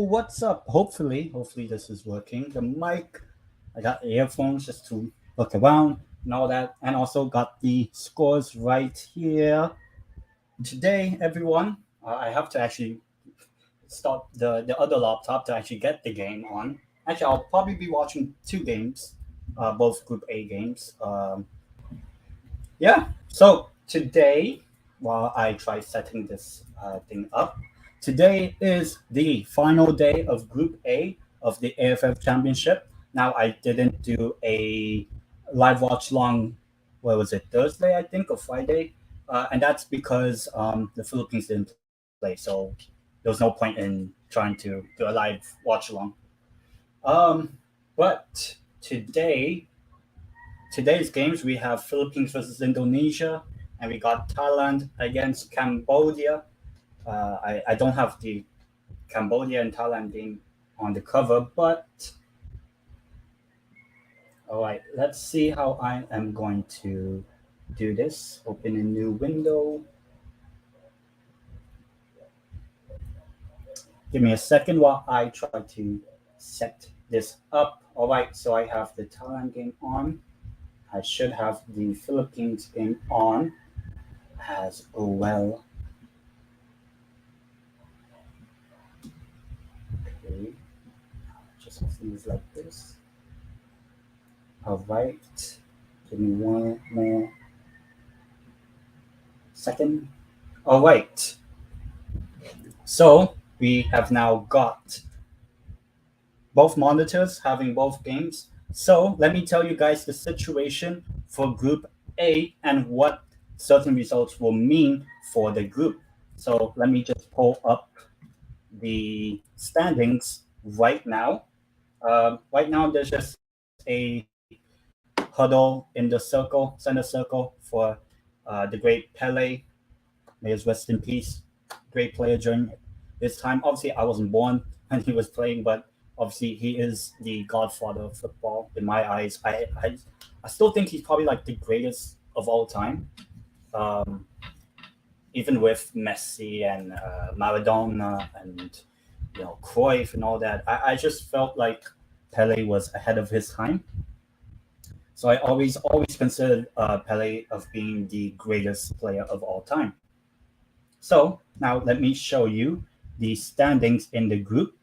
what's up? Hopefully this is working. The mic, I got earphones just to look around and all that, and also got the scores right here. Today, everyone, I have to actually start the other laptop to actually get the game on. Actually, I'll probably be watching two games, both Group A games. Yeah. So today, while I try setting this thing up, today is the final day of Group A of the AFF Championship. Now, I didn't do a live watch long. What was it? Thursday, I think, or Friday, and that's because the Philippines didn't play, so there was no point in trying to do a live watch along. But today's games, we have Philippines versus Indonesia, and we got Thailand against Cambodia. I don't have the Cambodia and Thailand game on the cover, but all right, let's see how I am going to do this. Open a new window. Give me a second while I try to set this up. All right, so I have the Thailand game on. I should have the Philippines game on as well. Okay, just things like this. All right, give me one more second. All right, so we have now got both monitors having both games. So let me tell you guys the situation for Group A and what certain results will mean for the group. So let me just pull up the standings right now. Right now, there's just a huddle in the center circle for the great Pele. May his rest in peace. Great player during his time. Obviously, I wasn't born when he was playing, but obviously he is the godfather of football in my eyes. I still think he's probably like the greatest of all time. Um, Even with Messi and Maradona and Cruyff and all that, I just felt like Pele was ahead of his time. So I always considered Pele of being the greatest player of all time. So now let me show you the standings in the group.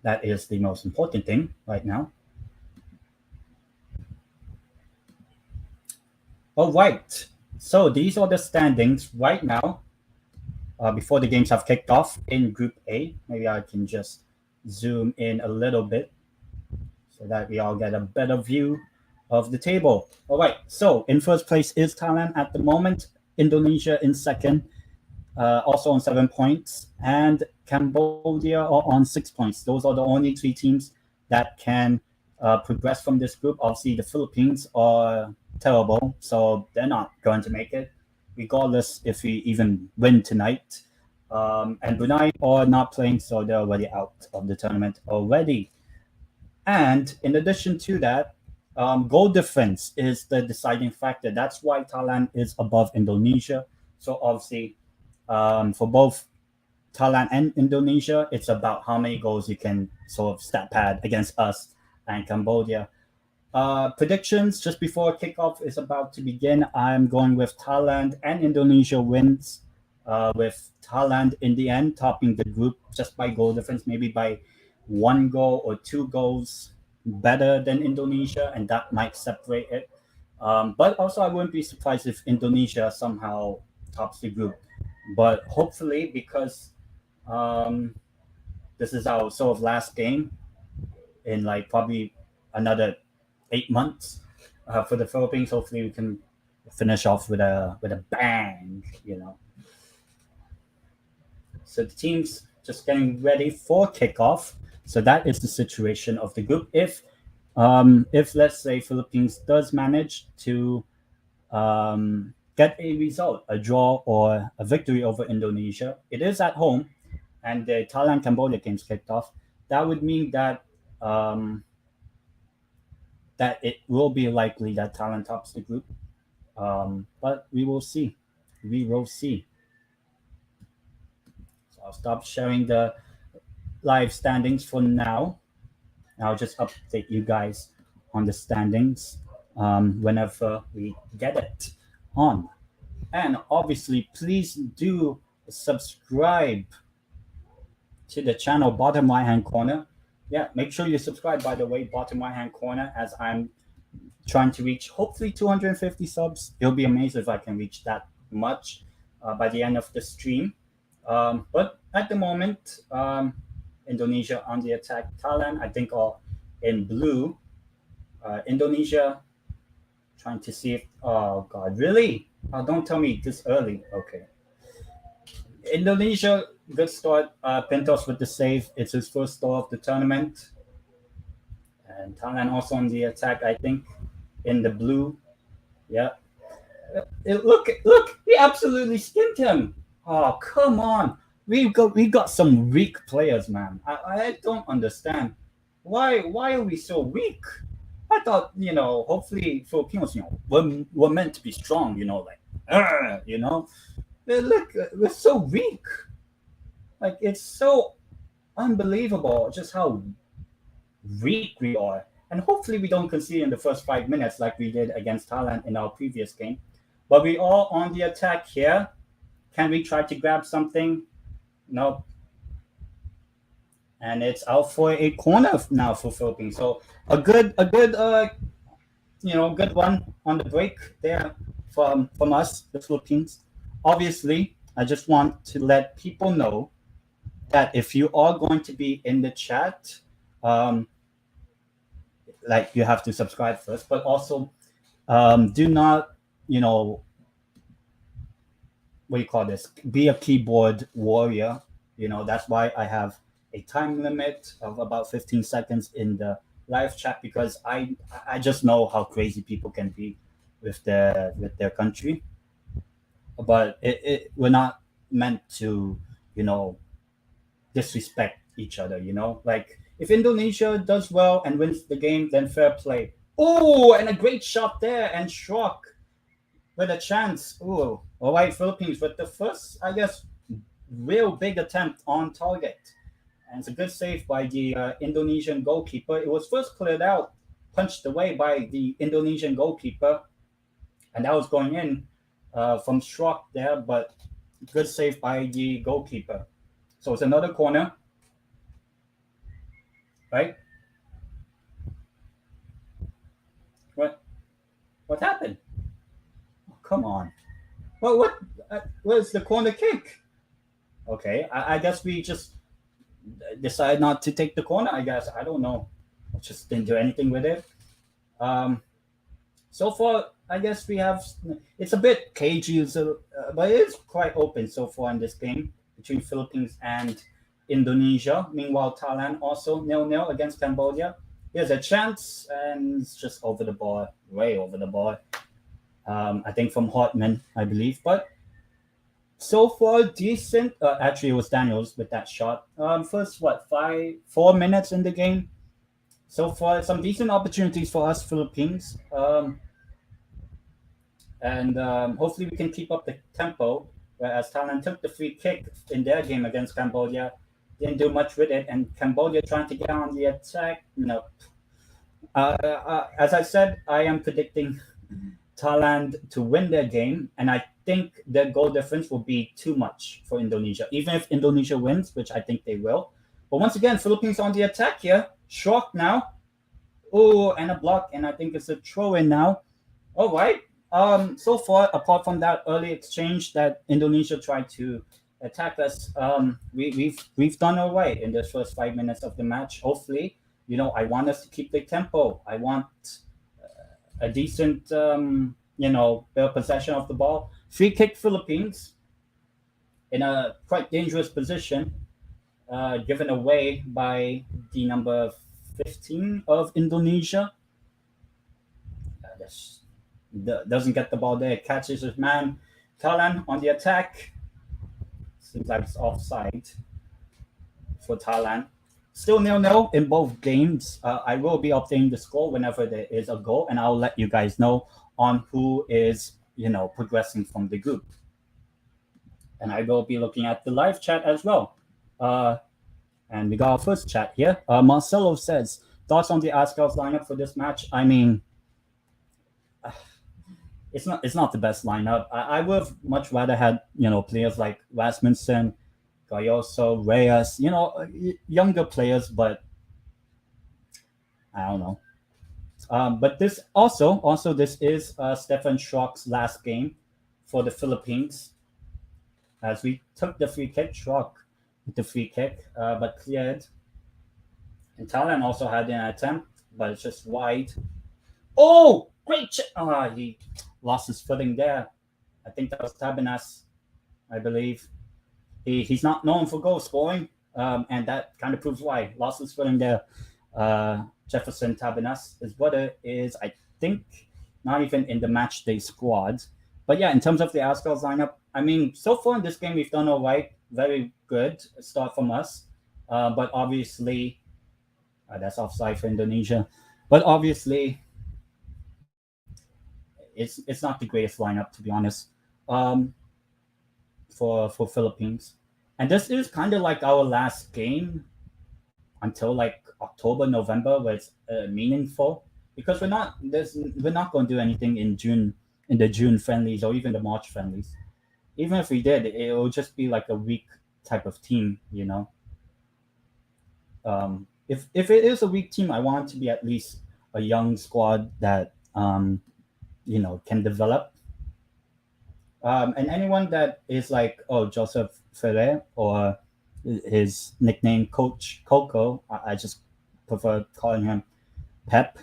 That is the most important thing right now. All right. So these are the standings right now before the games have kicked off in Group A. Maybe I can just zoom in a little bit so that we all get a better view of the table. All right. So in first place is Thailand at the moment. Indonesia in second, also on 7 points, and Cambodia are on 6 points. Those are the only three teams that can progress from this group. Obviously, the Philippines are terrible, so they're not going to make it, regardless if we even win tonight. And Brunei are not playing, so they're already out of the tournament already. And in addition to that, goal difference is the deciding factor. That's why Thailand is above Indonesia. So obviously, for both Thailand and Indonesia, it's about how many goals you can sort of stat pad against us and Cambodia. Predictions just before kickoff is about to begin. I'm going with Thailand and Indonesia wins, with Thailand in the end topping the group just by goal difference, maybe by 1 goal or 2 goals better than Indonesia, and that might separate it. But also, I wouldn't be surprised if Indonesia somehow tops the group. But hopefully, because this is our sort of last game in like probably another 8 months for the Philippines. Hopefully, we can finish off with a bang. So the team's just getting ready for kickoff. So that is the situation of the group. If let's say Philippines does manage to get a result, a draw or a victory over Indonesia, it is at home, and the Thailand Cambodia games kicked off. That would mean that that it will be likely that Thailand tops the group. But we will see. We will see. So I'll stop sharing the live standings for now. I'll just update you guys on the standings whenever we get it on. And obviously, please do subscribe to the channel, bottom right hand corner. Yeah, make sure you subscribe, by the way, bottom right hand corner, as I'm trying to reach hopefully 250 subs. It'll be amazing if I can reach that much by the end of the stream. But at the moment, Indonesia on the attack. Thailand, I think, are in blue. Indonesia trying to see if. Oh, God, really? Oh, don't tell me this early. Okay. Indonesia, good start. Pintos with the save. It's his first score of the tournament. And Thailand also on the attack, I think, in the blue. Yeah. Look, he absolutely skinned him. Oh, come on. We got some weak players, man. I don't understand. Why are we so weak? I thought, hopefully Filipinos, we're meant to be strong, like, Look, we're so weak. Like, it's so unbelievable just how weak we are. And hopefully we don't concede in the first 5 minutes like we did against Thailand in our previous game. But we are on the attack here. Can we try to grab something? Nope. And it's out for a corner now for Philippines. So a good good one on the break there from us, the Philippines. Obviously, I just want to let people know that if you are going to be in the chat, like, you have to subscribe first, but also do not, what do you call this? Be a keyboard warrior. That's why I have a time limit of about 15 seconds in the live chat, because I just know how crazy people can be with their country. But we're not meant to, disrespect each other. Like, if Indonesia does well and wins the game, then fair play. Oh, and a great shot there, and Schrock with a chance. Oh, all right, Philippines with the first, I guess, real big attempt on target. And it's a good save by the Indonesian goalkeeper. It was first cleared out, punched away by the Indonesian goalkeeper, and that was going in from Schrock there, but good save by the goalkeeper. So it's another corner, right? What happened? Oh, come on. Well, what? Where's the corner kick? Okay, I guess we just decided not to take the corner. I guess, I don't know. I just didn't do anything with it. So far, I guess we have. It's a bit cagey, but it is quite open so far in this game between Philippines and Indonesia. Meanwhile, Thailand also 0-0 against Cambodia. Here's a chance, and it's just over the bar, way over the bar. I think from Hartman, I believe. But so far, decent. Actually, it was Daniels with that shot. First, 4 minutes in the game. So far, some decent opportunities for us Philippines. And hopefully we can keep up the tempo, whereas Thailand took the free kick in their game against Cambodia. Didn't do much with it, and Cambodia trying to get on the attack. No. As I said, I am predicting Thailand to win their game, and I think their goal difference will be too much for Indonesia, even if Indonesia wins, which I think they will. But once again, Philippines on the attack here. Shock now. Oh, and a block, and I think it's a throw-in now. All right. So far, apart from that early exchange that Indonesia tried to attack us, we've done our way in the first 5 minutes of the match. Hopefully, I want us to keep the tempo. I want a decent, possession of the ball. Free kick Philippines in a quite dangerous position, given away by the number 15 of Indonesia. Doesn't get the ball there, catches his man. Thailand on the attack. Seems like it's offside for Thailand. Still 0-0 in both games. I will be updating the score whenever there is a goal, and I'll let you guys know on who is, progressing from the group. And I will be looking at the live chat as well. And we got our first chat here. Marcelo says, thoughts on the Azkals lineup for this match? I mean, it's not the best lineup. I would have much rather had players like Rasmussen, Gayoso, Reyes, younger players, but I don't know. But this also this is Stefan Schrock's last game for the Philippines, as we took the free kick. Schrock with the free kick, but cleared. And Thailand also had an attempt, but it's just wide. Oh, great! He lost his footing there. I think that was Tabernas, I believe. He's not known for goal scoring, and that kind of proves why. Lost his footing there. Jefferson Tabernas, his brother is, I think, not even in the match day squad. But yeah, in terms of the Azkals lineup, I mean, so far in this game, we've done all right. Very good start from us. But obviously, that's offside for Indonesia. But obviously, it's not the greatest lineup, to be honest, for Philippines. And this is kind of like our last game until like October, November, where it's meaningful, because we're not going to do anything in June, in the June friendlies or even the March friendlies. Even if we did, it will just be like a weak type of team. If it is a weak team, I want it to be at least a young squad that can develop. And anyone that is like, oh, Joseph Ferrer, or his nickname Coach Coco, I just prefer calling him Pep.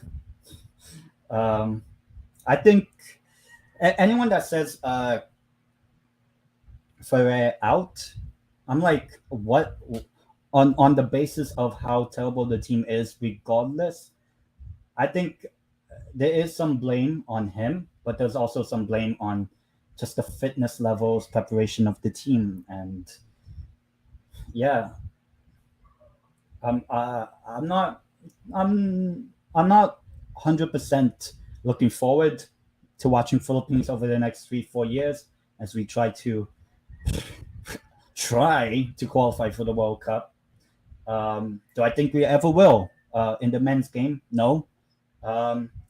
Um, I think anyone that says Ferrer out, I'm like, what? On the basis of how terrible the team is, regardless, I think there is some blame on him, but there's also some blame on just the fitness levels, preparation of the team, and yeah, I'm not I'm not 100% looking forward to watching Philippines over the next 3-4 years as we try to qualify for the World Cup. Do I think we ever will? In the men's game, no.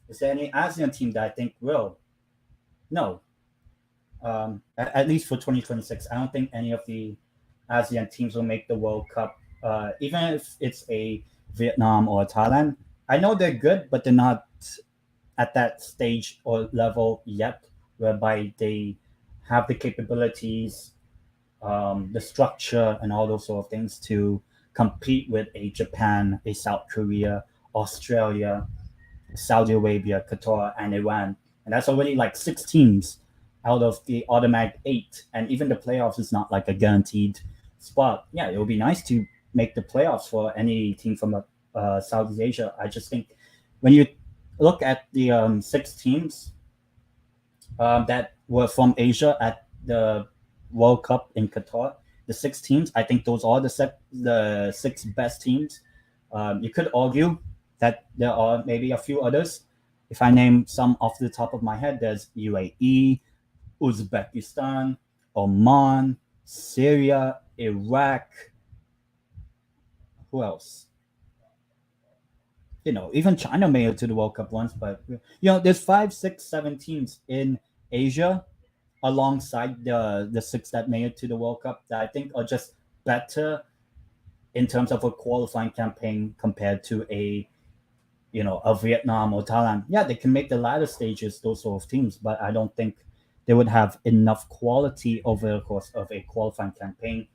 Is there any ASEAN team that I think will? No. At least for 2026, I don't think any of the ASEAN teams will make the World Cup, even if it's a Vietnam or Thailand. I know they're good, but they're not at that stage or level yet, whereby they have the capabilities, the structure, and all those sort of things to compete with a Japan, a South Korea, Australia, Saudi Arabia, Qatar, and Iran. And that's already like 6 teams out of the automatic 8. And even the playoffs is not like a guaranteed spot. Yeah, it would be nice to make the playoffs for any team from Southeast Asia. I just think when you look at the 6 teams that were from Asia at the World Cup in Qatar, the 6 teams, I think those are the 6 best teams. You could argue that there are maybe a few others. If I name some off the top of my head, there's UAE, Uzbekistan, Oman, Syria, Iraq. Who else? Even China made it to the World Cup once, but there's 5, 6, 7 teams in Asia alongside the 6 that made it to the World Cup that I think are just better in terms of a qualifying campaign compared to a Vietnam or Thailand. Yeah, they can make the latter stages, those sort of teams, but I don't think they would have enough quality over the course of a qualifying campaign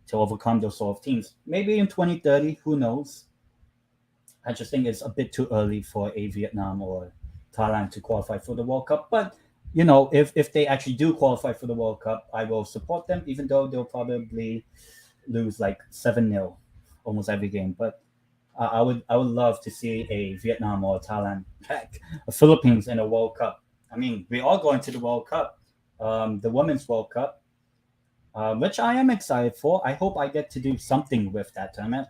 to overcome those sort of teams. Maybe in 2030, who knows? I just think it's a bit too early for a Vietnam or Thailand to qualify for the World Cup. But if they actually do qualify for the World Cup, I will support them, even though they'll probably lose like 7-0 almost every game. But I would love to see a Vietnam or Thailand, heck, a Philippines in a World Cup. I mean, we are going to the World Cup, the Women's World Cup, which I am excited for. I hope I get to do something with that tournament.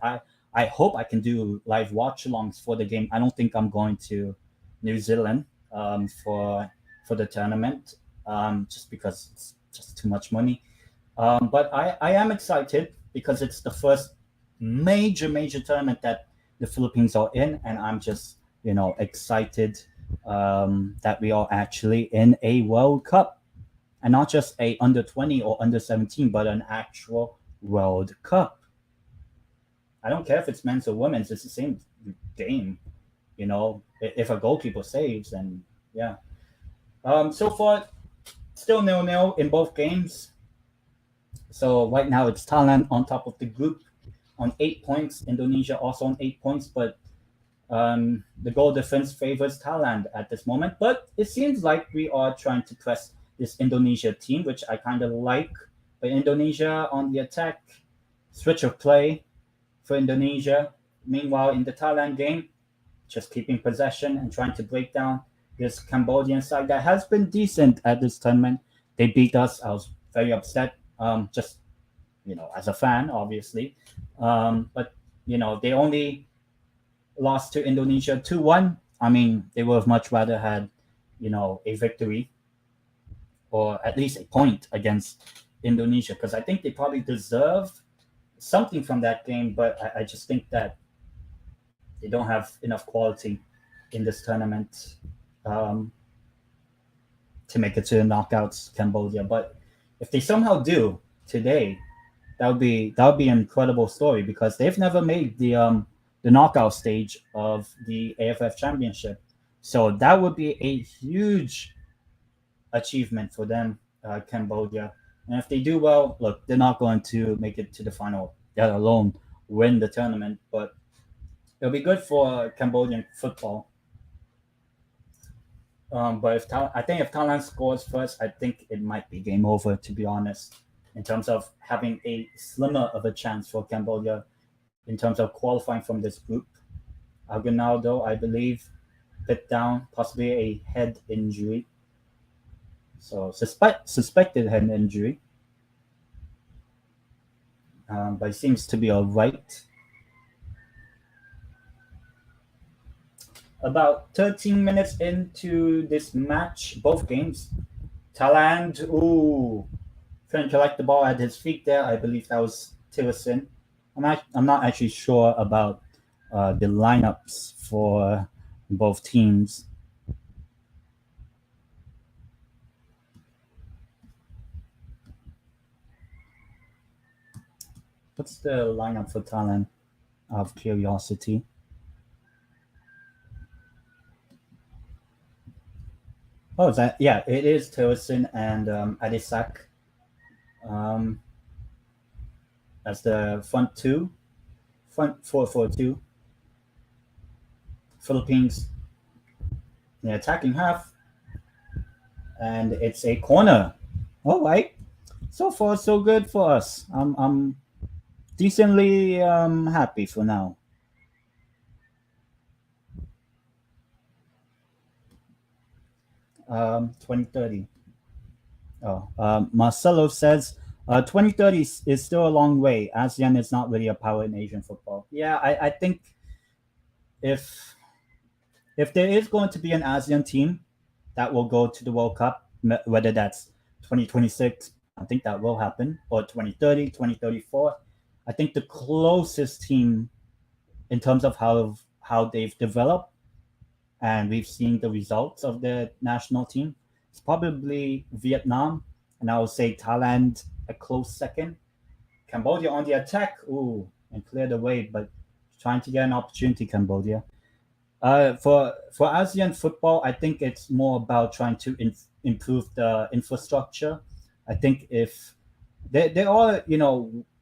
I hope I can do live watchalongs for the game. I don't think I'm going to New Zealand for the tournament, just because it's just too much money. But I am excited. because it's the first major tournament that the Philippines are in, and I'm just excited that we are actually in a World Cup, and not just a under 20 or under 17, but an actual World Cup. I don't care if it's men's or women's; it's the same game. If a goalkeeper saves, and yeah. So far, still 0-0 in both games. So right now it's Thailand on top of the group on 8 points. Indonesia also on 8 points, but the goal difference favors Thailand at this moment. But it seems like we are trying to press this Indonesia team, which I kind of like. But Indonesia on the attack, switch of play for Indonesia. Meanwhile, in the Thailand game, just keeping possession and trying to break down this Cambodian side that has been decent at this tournament. They beat us. I was very upset. Just as a fan, obviously. But they only lost to Indonesia 2-1. I mean, they would have much rather had a victory or at least a point against Indonesia, because I think they probably deserve something from that game. But I just think that they don't have enough quality in this tournament to make it to the knockouts, Cambodia. But if they somehow do today, that would be an incredible story, because they've never made the knockout stage of the AFF Championship. So that would be a huge achievement for them, Cambodia. And if they do well, look, they're not going to make it to the final, let alone win the tournament. But it'll be good for Cambodian football. But I think if Thailand scores first, I think it might be game over, to be honest, in terms of having a slimmer of a chance for Cambodia in terms of qualifying from this group. Aguinaldo, I believe, bit down, possibly a head injury. So suspected head injury. But it seems to be all right. About 13 minutes into this match, both games, Thailand, trying to collect the ball at his feet there. I believe that was Tillerson. I'm not actually sure about the lineups for both teams. What's the lineup for Thailand? Out of curiosity. Oh, is that? Yeah, it is Tillerson and Adisak. As the front 4-4-2. Philippines, the attacking half, and it's a corner. All right, so far so good for us. I'm decently happy for now. 2030. Oh, Marcelo says 2030 is still a long way. ASEAN is not really a power in Asian football. Yeah, I think if there is going to be an ASEAN team that will go to the World Cup, whether that's 2026, I think that will happen, or 2030, 2034, I think the closest team in terms of how they've developed and we've seen the results of the national team, it's probably Vietnam, and I would say Thailand a close second. Cambodia on the attack, and clear the way, but trying to get an opportunity, Cambodia. For ASEAN football, I think it's more about trying to improve the infrastructure. I think if there are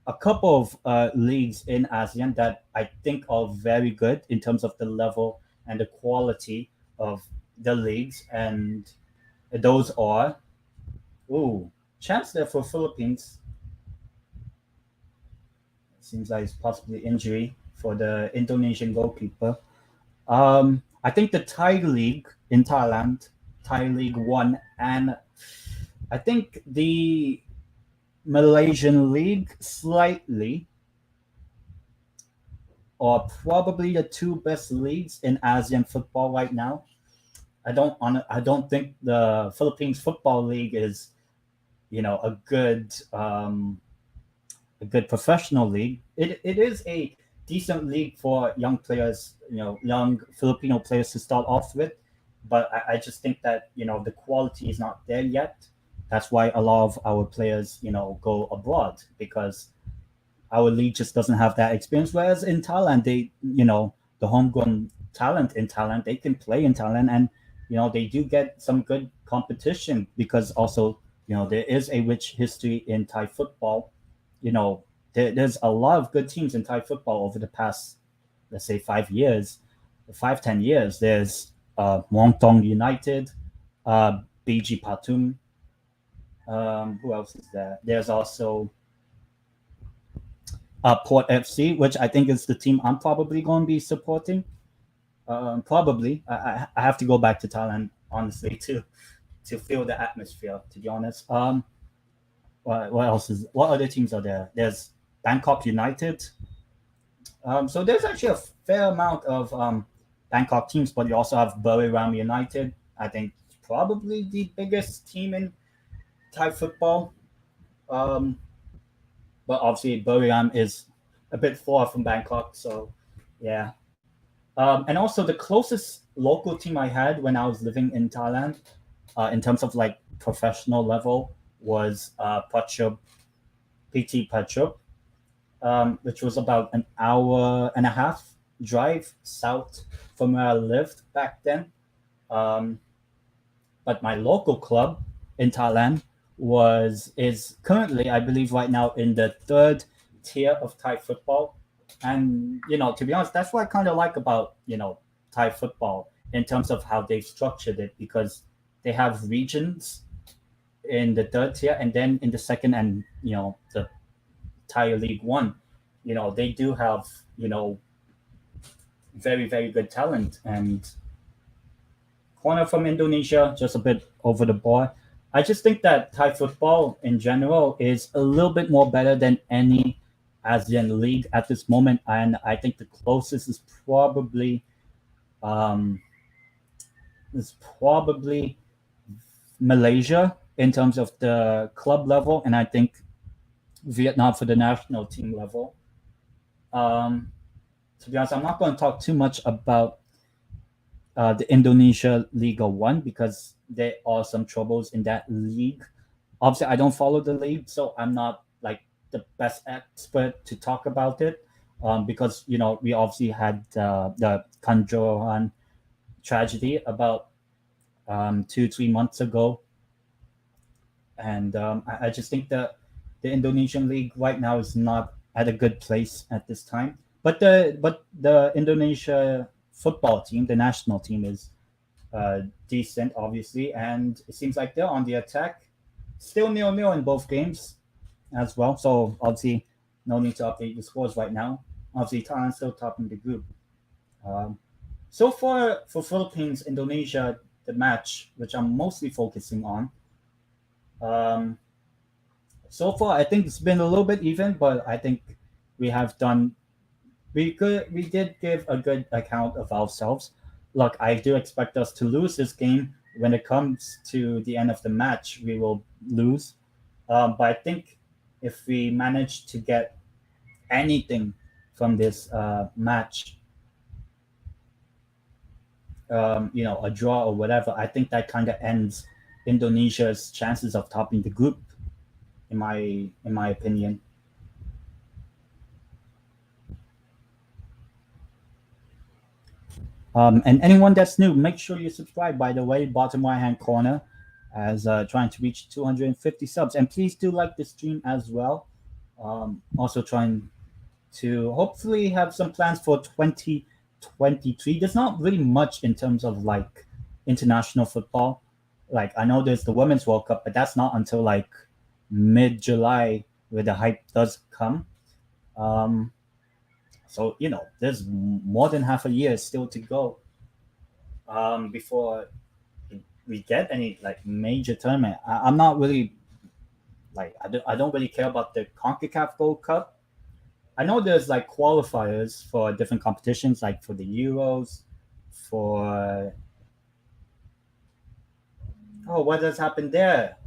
a couple of leagues in ASEAN that I think are very good in terms of the level and the quality of the leagues, and those are chance there for Philippines. Seems like it's possibly injury for the Indonesian goalkeeper. I think the Thai League in Thailand, Thai League 1, and I think the Malaysian League slightly, or probably the two best leagues in ASEAN football right now. I don't think the Philippines Football League is, a good a good professional league. It is a decent league for young players, young Filipino players to start off with. But I just think that the quality is not there yet. That's why a lot of our players go abroad, because our league just doesn't have that experience. Whereas in Thailand, the homegrown talent in Thailand, they can play in Thailand, and they do get some good competition, because also there is a rich history in Thai football. There's a lot of good teams in Thai football over the past, let's say, 5 years, 5-10 years. There's Muangthong United, BG Patum. Who else is there? There's also Port FC, which I think is the team I'm probably going to be supporting. Probably, I have to go back to Thailand, honestly, to feel the atmosphere. To be honest, what other teams are there? There's Bangkok United. So there's actually a fair amount of Bangkok teams, but you also have Buriram United. I think probably the biggest team in Thai football. Um, but obviously Buriram is a bit far from Bangkok, so yeah. And also the closest local team I had when I was living in Thailand, in terms of like professional level, was Prachuap, PT Prachuap, which was about an hour and a half drive south from where I lived back then. Um, but my local club in Thailand is currently, I believe, right now in the third tier of Thai football. And to be honest, that's what I kind of like about Thai football in terms of how they've structured it, because they have regions in the third tier, and then in the second and the Thai League One, they do have very very good talent. And corner from Indonesia, just a bit over the bar. I just think that Thai football in general is a little bit more better than any ASEAN league at this moment, and I think the closest um, is probably Malaysia in terms of the club level, and I think Vietnam for the national team level. Um, to be honest, I'm not going to talk too much about the Indonesia Liga One, because there are some troubles in that league. Obviously, I don't follow the league, so I'm not like the best expert to talk about it. Because we obviously had the Kanjuruhan tragedy about 2-3 months ago, and I just think that the Indonesian league right now is not at a good place at this time. But the Indonesia football team, the national team, is decent, obviously, and it seems like they're on the attack. Still 0-0 in both games as well. So obviously, no need to update the scores right now. Obviously, Thailand still topping the group. Um, so for Philippines Indonesia, the match which I'm mostly focusing on. Um, so far, I think it's been a little bit even, but I think we have done we did give a good account of ourselves. Look, I do expect us to lose this game. When it comes to the end of the match, we will lose. But I think if we manage to get anything from this match, a draw or whatever, I think that kind of ends Indonesia's chances of topping the group, in my opinion. And anyone that's new, make sure you subscribe. By the way, bottom right hand corner, as trying to reach 250 subs, and please do like the stream as well. Also trying to hopefully have some plans for 2023. There's not really much in terms of like international football. Like I know there's the Women's World Cup, but that's not until like mid-July where the hype does come. Um, so there's more than half a year still to go before we get any like major tournament. I'm not really like I don't really care about the CONCACAF Gold Cup. I know there's like qualifiers for different competitions, like for the Euros, for what has happened there?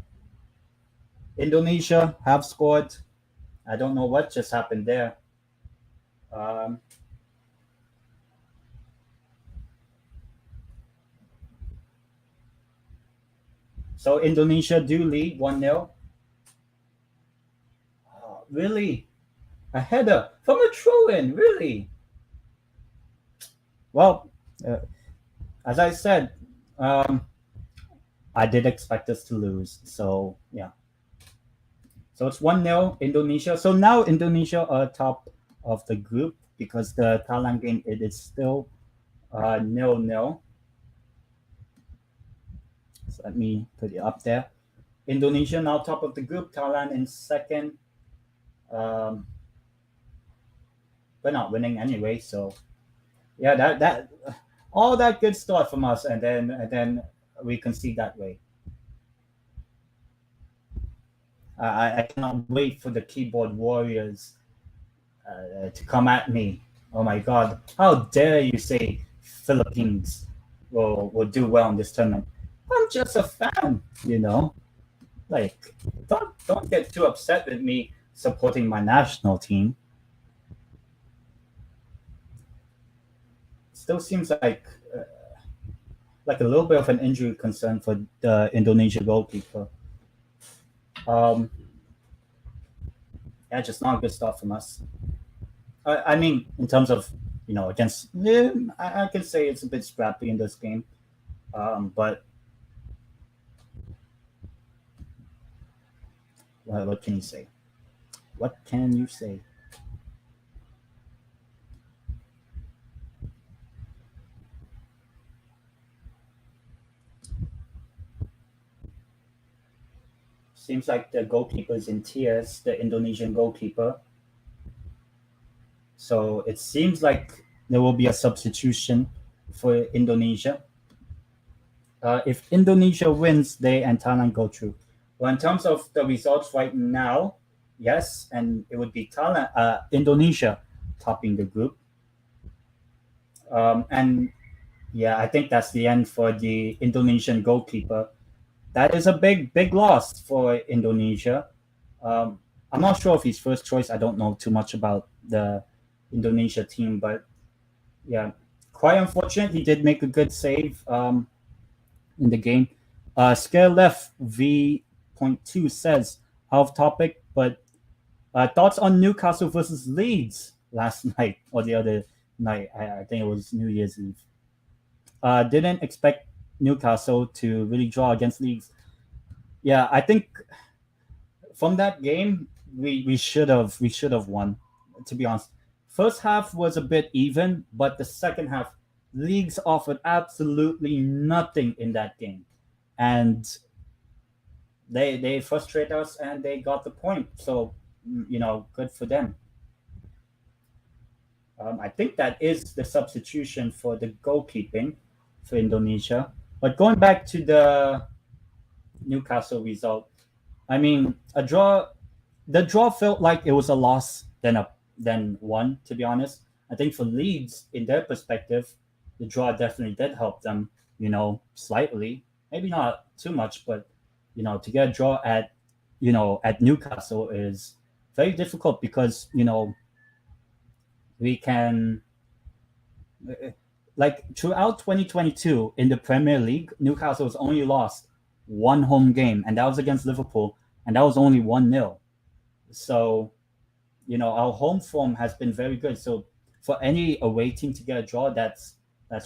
Indonesia have scored. I don't know what just happened there. Um, so Indonesia do lead 1-0. Oh, really? A header from a throw in, really? Well, uh, as I said, um, I did expect us to lose. So, yeah. So it's 1-0 Indonesia. So now Indonesia are top of the group because the Thailand game, it is still 0-0. So let me put it up there. Indonesia now top of the group, Thailand in second. Um, we're not winning anyway, so yeah, that all that good stuff from us, and then we concede that way. I cannot wait for the keyboard warriors to come at me. Oh my god! How dare you say Philippines will do well in this tournament? I'm just a fan, you know. Like, don't get too upset with me supporting my national team. Still seems like a little bit of an injury concern for the Indonesia goalkeeper. Um, yeah, just not good stuff from us. I mean, in terms of against, yeah, I can say it's a bit scrappy in this game. But what can you say? What can you say? Seems like the goalkeeper's in tears, the Indonesian goalkeeper. So it seems like there will be a substitution for Indonesia. If Indonesia wins, they and Thailand go through. Well, in terms of the results right now, yes, and it would be Indonesia topping the group. And yeah, I think that's the end for the Indonesian goalkeeper. That is a big loss for Indonesia. Um, I'm not sure if he's first choice. I don't know too much about the Indonesia team, but yeah, quite unfortunate. He did make a good save in the game. Scare Left V.2 says, off topic, but thoughts on Newcastle versus Leeds last night or the other night. I think it was New Year's Eve. Didn't expect Newcastle to really draw against Leeds. Yeah, I think from that game we should have won. To be honest, first half was a bit even, but the second half, Leeds offered absolutely nothing in that game, and they frustrate us and they got the point. So good for them. I think that is the substitution for the goalkeeping for Indonesia. But going back to the Newcastle result, I mean, a draw. The draw felt like it was a loss than one. To be honest, I think for Leeds, in their perspective, the draw definitely did help them. Slightly, maybe not too much, but to get a draw at Newcastle is very difficult because we can like throughout 2022 in the Premier League, Newcastle has only lost one home game, and that was against Liverpool, and that was only 1-0. So, our home form has been very good. So, for any away team to get a draw, that's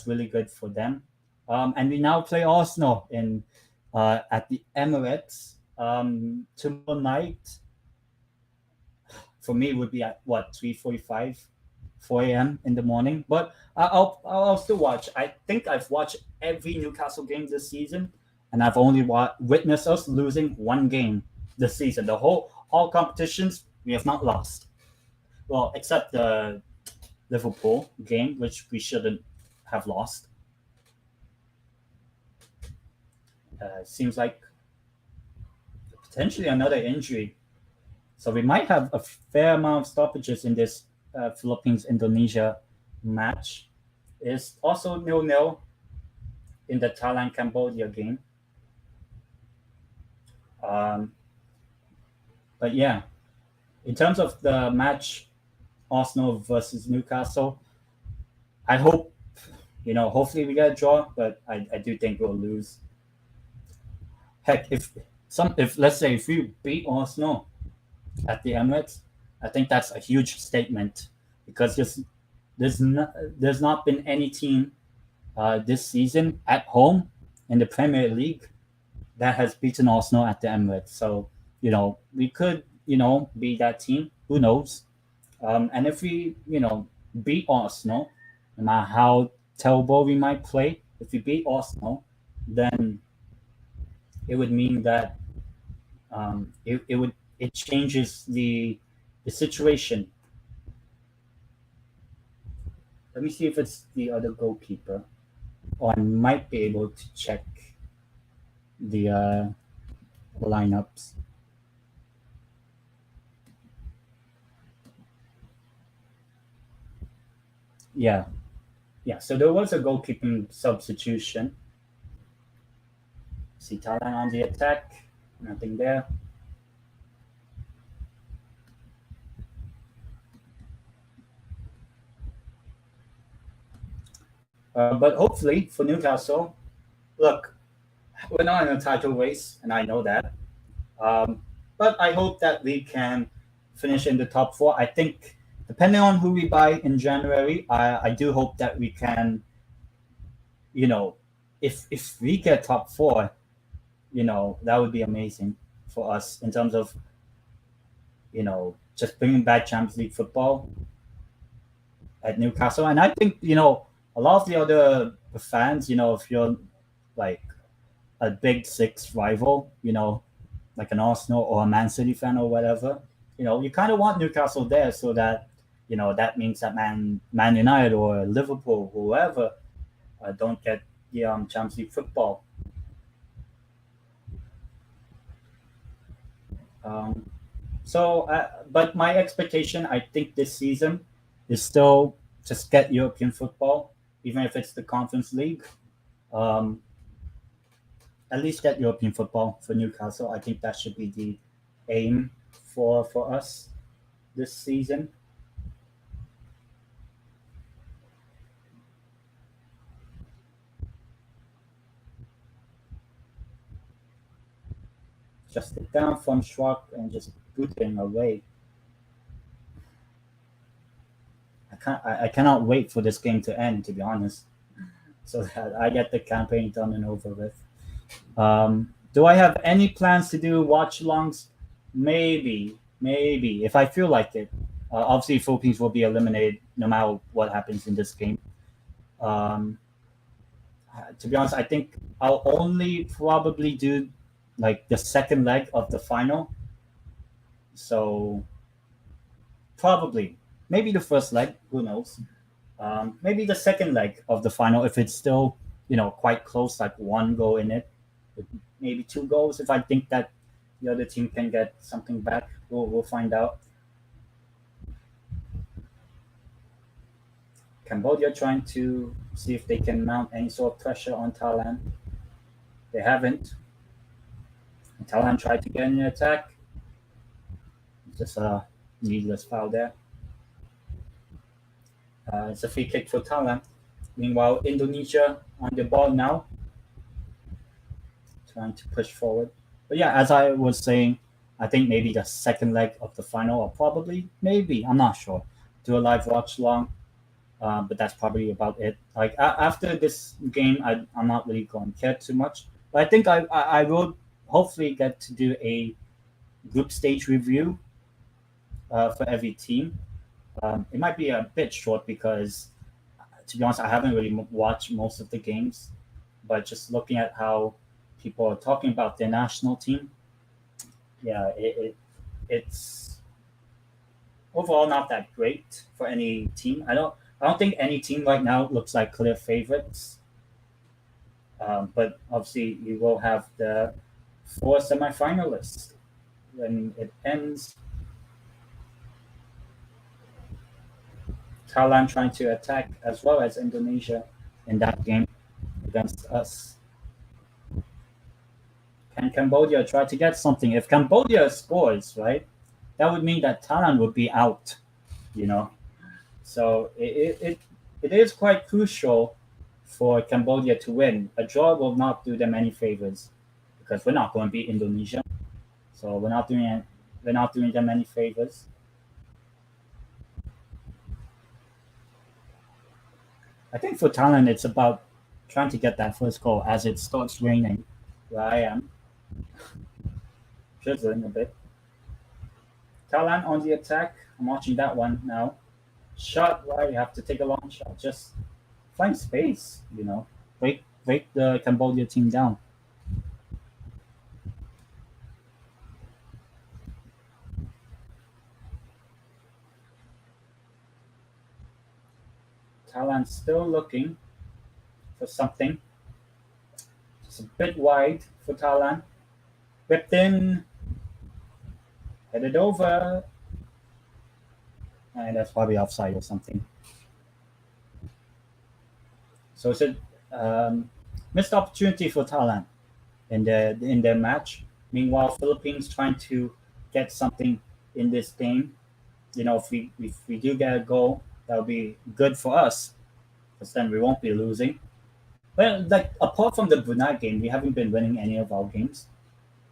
really good for them. And we now play Arsenal in at the Emirates tomorrow night. For me, it would be at what 3:45, 4 a.m. in the morning. But I'll still watch. I think I've watched every Newcastle game this season, and I've only witnessed us losing one game this season. The whole all competitions we have not lost. Well, except the Liverpool game, which we shouldn't have lost. Seems like potentially another injury. So we might have a fair amount of stoppages in this Philippines Indonesia match. It's also 0-0 in the Thailand Cambodia game. Um, but yeah, in terms of the match, Arsenal versus Newcastle, I hope, hopefully we get a draw, but I do think we'll lose. Heck, if let's say if we beat Arsenal at the Emirates, I think that's a huge statement because there's not been any team this season at home in the Premier League that has beaten Arsenal at the Emirates. So we could be that team. Who knows? And if we beat Arsenal, no matter how terrible we might play, if we beat Arsenal, then it would mean that it changes the situation. Let me see if it's the other goalkeeper, or I might be able to check the lineups. Yeah, yeah. So there was a goalkeeping substitution. See Thailand on the attack, nothing there. But hopefully for Newcastle, look, we're not in a title race, and I know that. But I hope that we can finish in the top four. I think, depending on who we buy in January, I do hope that we can, if we get top four, that would be amazing for us in terms of, just bringing back Champions League football at Newcastle. And I think, a lot of the other fans, if you're like a big six rival, like an Arsenal or a Man City fan or whatever, you kind of want Newcastle there so that, that means that Man United or Liverpool, whoever, don't get the Champions League football. Um, but my expectation, I think this season is still just get European football, even if it's the Conference League. Um, at least get European football for Newcastle. I think that should be the aim for us this season. Just sit down from Schwab and just booting away. I cannot wait for this game to end, to be honest, so that I get the campaign done and over with. Do I have any plans to do watchalongs? Maybe if I feel like it. Obviously, Philippines will be eliminated no matter what happens in this game. Um, to be honest, I think I'll only probably do like the second leg of the final. So probably, maybe the first leg. Who knows? Maybe the second leg of the final if it's still quite close, like one goal in it, maybe two goals. If I think that the other team can get something back, we'll find out. Cambodia trying to see if they can mount any sort of pressure on Thailand. They haven't. Thailand tried to get an attack. Just a needless foul there. It's a free kick for Thailand. Meanwhile, Indonesia on the ball now, trying to push forward. But yeah, as I was saying, I think maybe the second leg of the final, or probably, maybe, I'm not sure, do a live watch long. But that's probably about it. Like after this game, I'm not really going to care too much. But I think I will hopefully get to do a group stage review for every team. It might be a bit short because, to be honest, I haven't really watched most of the games. But just looking at how people are talking about their national team, yeah, it's overall not that great for any team. I don't think any team right now looks like clear favorites. But obviously, you will have the four semifinalists when it ends. Thailand trying to attack as well as Indonesia in that game against us. Can Cambodia try to get something? If Cambodia scores, right, that would mean that Thailand would be out. You know, so it is quite crucial for Cambodia to win. A draw will not do them any favors because we're not going to beat Indonesia. So we're not doing them any favors. I think for Thailand, it's about trying to get that first goal as it starts raining where I am, drizzling a bit. Thailand on the attack. I'm watching that one now. Shot, right? You have to take a long shot. Just find space, break the Cambodia team down. Thailand still looking for something. Just a bit wide for Thailand. Whipped in, headed over, and that's probably offside or something. So it's a missed opportunity for Thailand in their match. Meanwhile, Philippines trying to get something in this game. If we do get a goal, that'll be good for us, because then we won't be losing. Well, like apart from the Brunei game, we haven't been winning any of our games.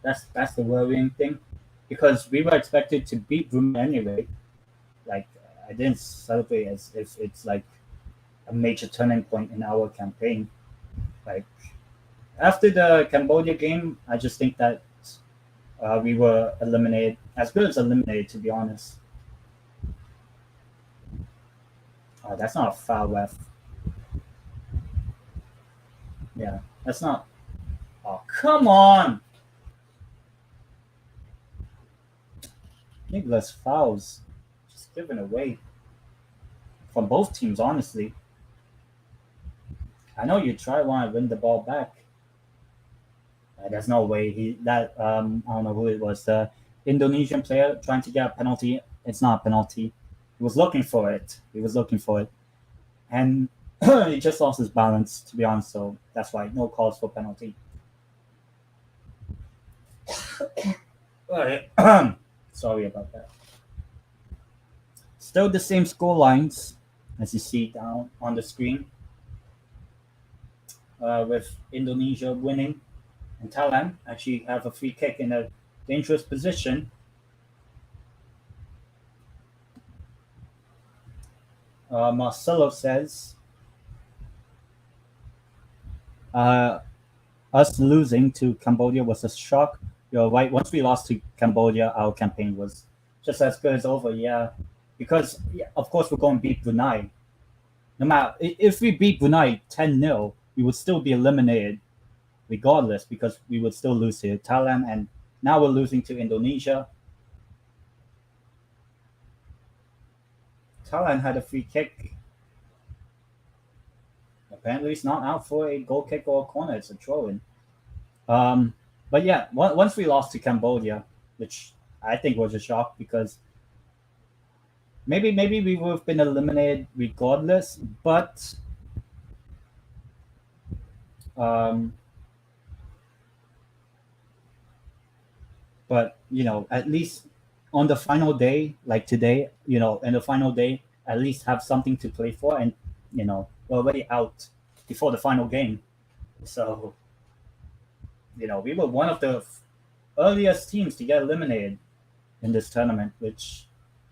That's the worrying thing, because we were expected to beat Brunei anyway. Like I didn't celebrate as if it's like a major turning point in our campaign. Like after the Cambodia game, I just think that we were eliminated, as good as eliminated, to be honest. That's not a foul, ref. Yeah, that's not. Oh, come on! Nicholas fouls. Just given away. From both teams, honestly. I know you try want to win the ball back. There's no way I don't know who it was, the Indonesian player trying to get a penalty. It's not a penalty. He was looking for it. And he just lost his balance, to be honest. So that's why no calls for penalty. Alright. Sorry about that. Still the same score lines as you see down on the screen, with Indonesia winning and Thailand actually have a free kick in a dangerous position. Marcelo says, us losing to Cambodia was a shock. You're right. Once we lost to Cambodia, our campaign was just as good as over. Yeah, because of course we're going to beat Brunei. No matter if we beat Brunei 10-0, we would still be eliminated regardless, because we would still lose to Thailand, and now we're losing to Indonesia. Thailand had a free kick. Apparently, it's not out for a goal kick or a corner. It's a throw-in. But yeah, once we lost to Cambodia, which I think was a shock, because maybe we would have been eliminated regardless, but at least on the final day, like today, in the final day, at least have something to play for, and we're already out before the final game, so we were one of the earliest teams to get eliminated in this tournament, which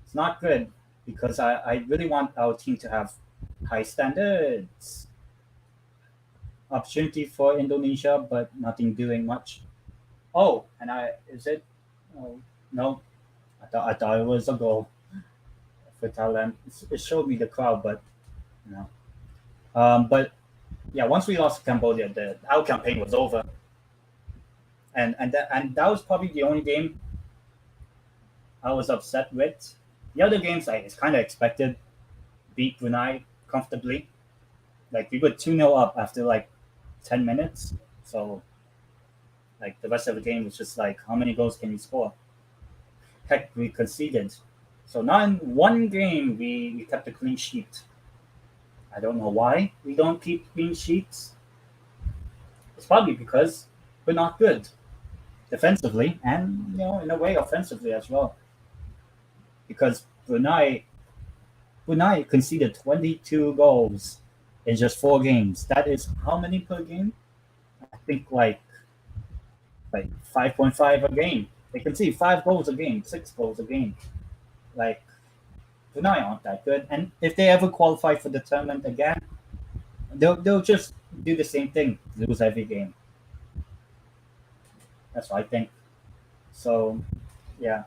is not good, because I really want our team to have high standards. Opportunity for Indonesia, but nothing doing much. Oh, and is it? Oh, no, I thought it was a goal for Thailand. It showed me the crowd, but no. But yeah, once we lost to Cambodia, our campaign was over, and that was probably the only game I was upset with. The other games, it's kind of expected. Beat Brunei comfortably. Like we were 2-0 up after like 10 minutes. So like the rest of the game was just like, how many goals can you score? Heck, we conceded. So not in one game we kept a clean sheet. I don't know why we don't keep clean sheets. It's probably because we're not good defensively, and in a way offensively as well. because Brunei conceded 22 goals in just 4 games. That is how many per game? I think like 5.5 a game. They concede 5 goals a game, 6 goals a game. Like Brunei aren't that good, and if they ever qualify for the tournament again, they'll just do the same thing, lose every game. That's what I think. So yeah,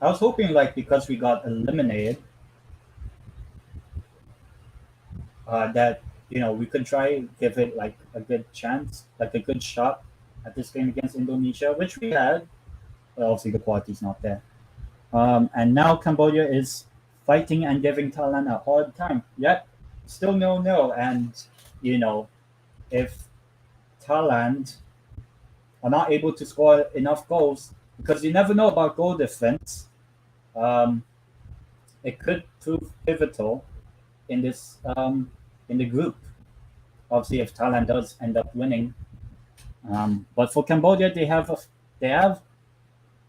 I was hoping like because we got eliminated, that we could try give it like a good chance, like a good shot at this game against Indonesia, which we had. But obviously, the quality's not there. And now Cambodia is fighting and giving Thailand a hard time. Yet, still 0-0. And you know, if Thailand are not able to score enough goals, because you never know about goal difference, um, it could prove pivotal in this in the group. Obviously, if Thailand does end up winning, but for Cambodia, they have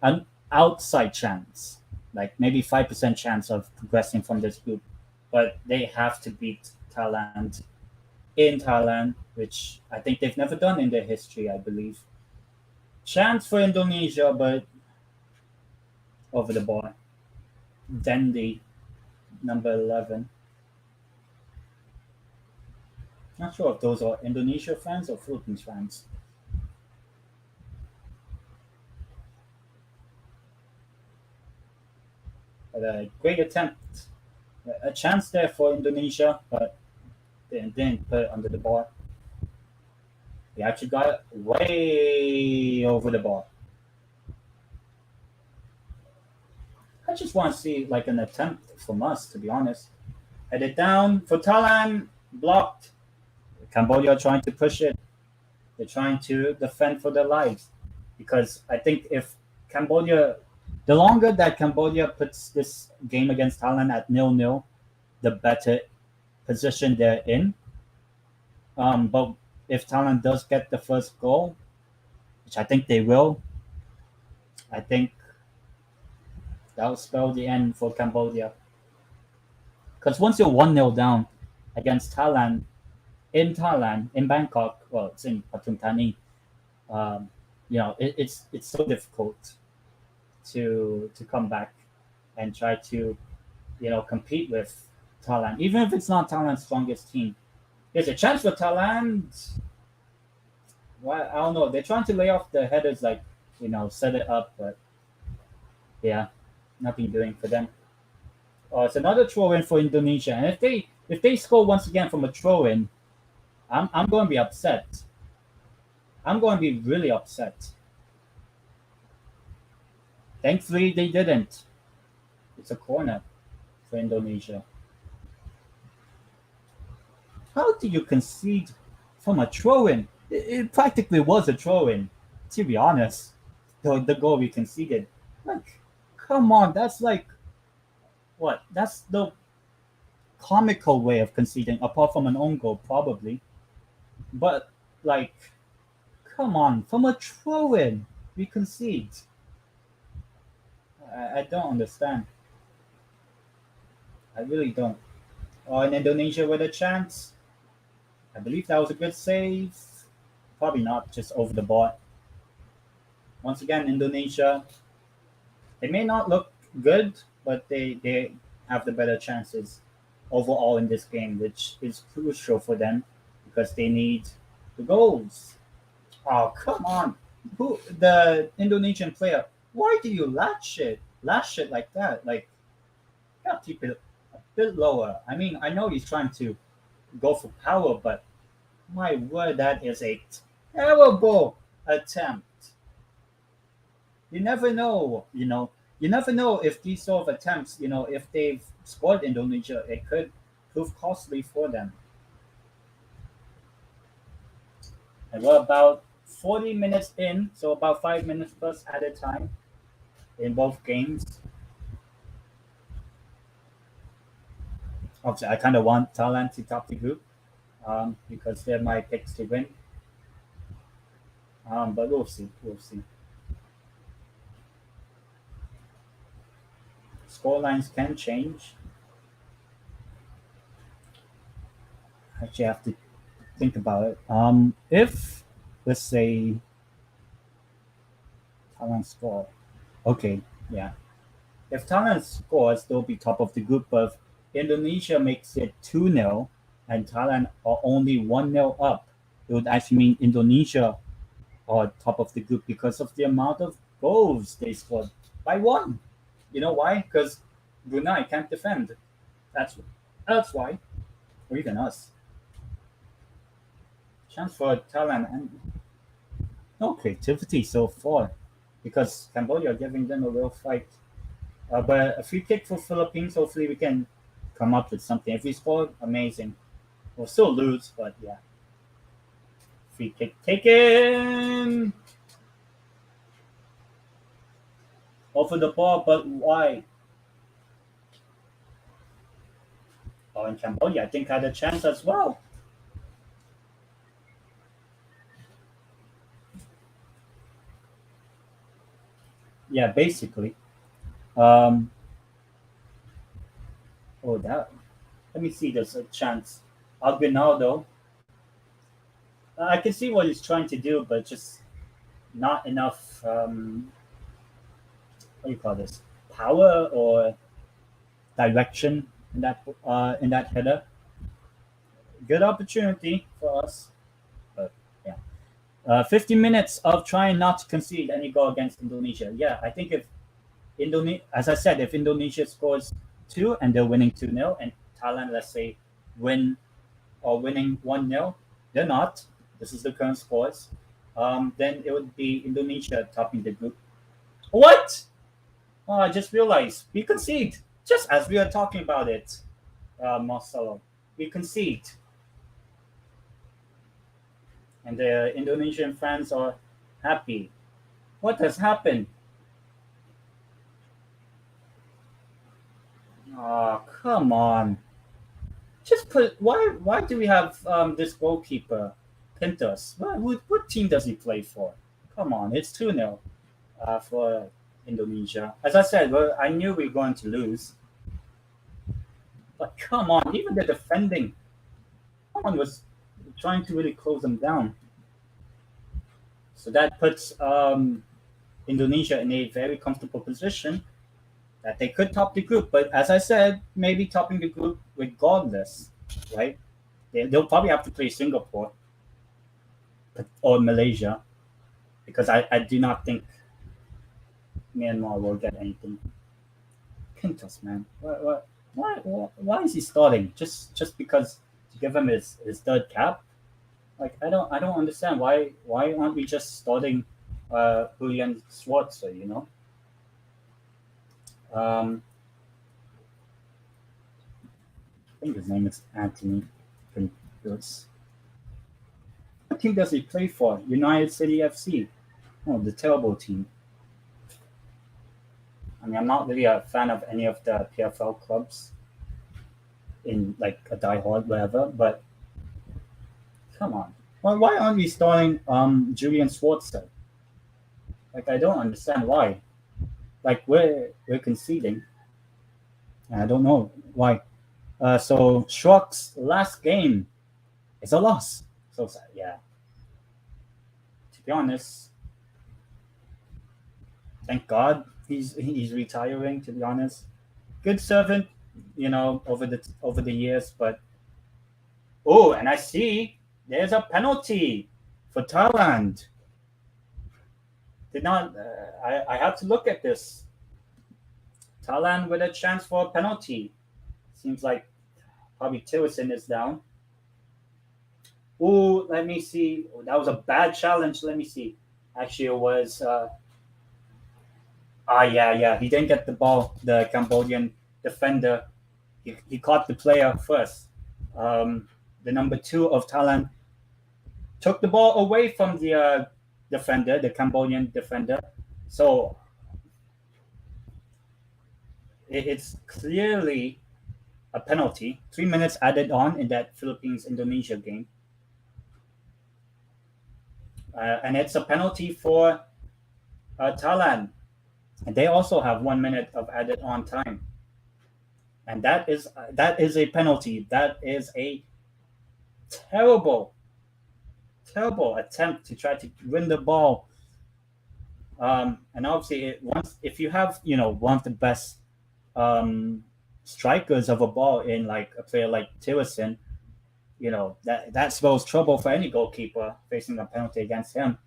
an outside chance, like maybe 5% chance of progressing from this group, but they have to beat Thailand in Thailand, which I think they've never done in their history, I believe. Chance for Indonesia, but over the bar. Dendi, number 11. Not sure if those are Indonesia fans or Philippines fans. But a great attempt. A chance there for Indonesia, but they didn't put it under the bar. They actually got it way over the bar. I just want to see like an attempt from us, to be honest. Headed down for Thailand, blocked. Cambodia trying to push it. They're trying to defend for their lives. Because I think if Cambodia, the longer that Cambodia puts this game against Thailand at 0-0, the better position they're in. But if Thailand does get the first goal, which I think they will, I think that will spell the end for Cambodia. Because once you're 1-0 down against Thailand, in Bangkok, well, it's in Pathum Thani, um, it's so difficult to come back and try to compete with Thailand, even if it's not Thailand's strongest team. There's a chance for Thailand. Well, I don't know. They're trying to lay off the headers, like set it up, but yeah, nothing doing for them. It's another throw in for Indonesia, and if they score once again from a throw in, I'm going to be upset. I'm going to be really upset. Thankfully, they didn't. It's a corner for Indonesia. How do you concede from a throw in? It practically was a throw in, to be honest. The goal we conceded. Like, come on, that's like what? That's the comical way of conceding, apart from an own goal, probably. But like, come on, from a throw in, we concede. I don't understand. I really don't. In Indonesia with a chance, I believe that was a good save. Probably not, just over the bar. Once again, Indonesia, they may not look good, but they have the better chances overall in this game, which is crucial for them because they need the goals. Oh, come on. Who the Indonesian player? Why do you lash it like that? Like, you gotta keep it a bit lower. I mean, I know he's trying to go for power, but my word, that is a terrible attempt. You never know, You never know if these sort of attempts, if they've scored Indonesia, it could prove costly for them. And we're about 40 minutes in, so about 5 minutes plus added time in both games. Obviously, I kind of want Thailand to top the group because they're my picks to win. But we'll see. We'll see. scorelines can change. Actually, I have to think about it. If let's say Thailand score, okay, yeah. If Thailand scores, they'll be top of the group. But if Indonesia makes it 2-0 and Thailand are only 1-0 up, it would actually mean Indonesia are top of the group because of the amount of goals they scored by one. You know why? Because Brunei can't defend. That's that's why. Or even us. Chance for Thailand and no creativity so far because Cambodia are giving them a real fight. But a free kick for Philippines, hopefully we can come up with something. If we score, amazing. We'll still lose, but yeah. Free kick taken! Over the ball, but why? Oh, in Cambodia, I think had a chance as well. Yeah, basically. Um, oh, that. Let me see. There's a chance. Aguinaldo. I can see what he's trying to do, but just not enough. What do you call this? Power or direction in that header. Good opportunity for us, but yeah. 50 minutes of trying not to concede any goal against Indonesia. Yeah, I think if as I said, if Indonesia scores two and they're winning 2-0, and Thailand, let's say, win or winning 1-0, they're not. This is the current scores. Then it would be Indonesia topping the group. What? Oh, I just realized we concede just as we are talking about it, Marcelo. We concede, and the Indonesian fans are happy. What has happened? Oh, come on. Just put why do we have this goalkeeper Pintos? What team does he play for? Come on, it's 2-0 for Indonesia. As I said, well, I knew we were going to lose. But come on, even the defending someone was trying to really close them down. So that puts Indonesia in a very comfortable position that they could top the group. But as I said, maybe topping the group regardless, right? They'll probably have to play Singapore or Malaysia because I do not think Myanmar will get anything. Pintos, man, why is he starting? Just because to give him his third cap? Like I don't understand why aren't we just starting Julian Schwarzer? You know. I think his name is Anthony Pintos. What team does he play for? United City FC. Oh, the terrible team. I mean, I'm not really a fan of any of the PFL clubs in like a diehard, whatever. But come on, why aren't we starting Julian Schwarzer? Like, I don't understand why. Like, we're conceding, and I don't know why. So Schrock's last game is a loss. So sad. Yeah. To be honest, thank God he's retiring. To be honest, good servant, you know, over the years. But oh, and I see there's a penalty for Thailand. Did not. I had to look at this. Thailand with a chance for a penalty. Seems like probably Tillerson is down. Oh, let me see. Oh, that was a bad challenge. Let me see. Actually, it was. Yeah. He didn't get the ball. The Cambodian defender. He caught the player first. The number 2 of Thailand took the ball away from the defender, the Cambodian defender. So it's clearly a penalty. 3 minutes added on in that Philippines Indonesia game. And it's a penalty for Thailand. And they also have 1 minute of added on time. and that is a penalty. That is a terrible, terrible attempt to try to win the ball. And obviously, once if you have one of the best strikers of a ball in like a player like Tillerson, that spells trouble for any goalkeeper facing a penalty against him.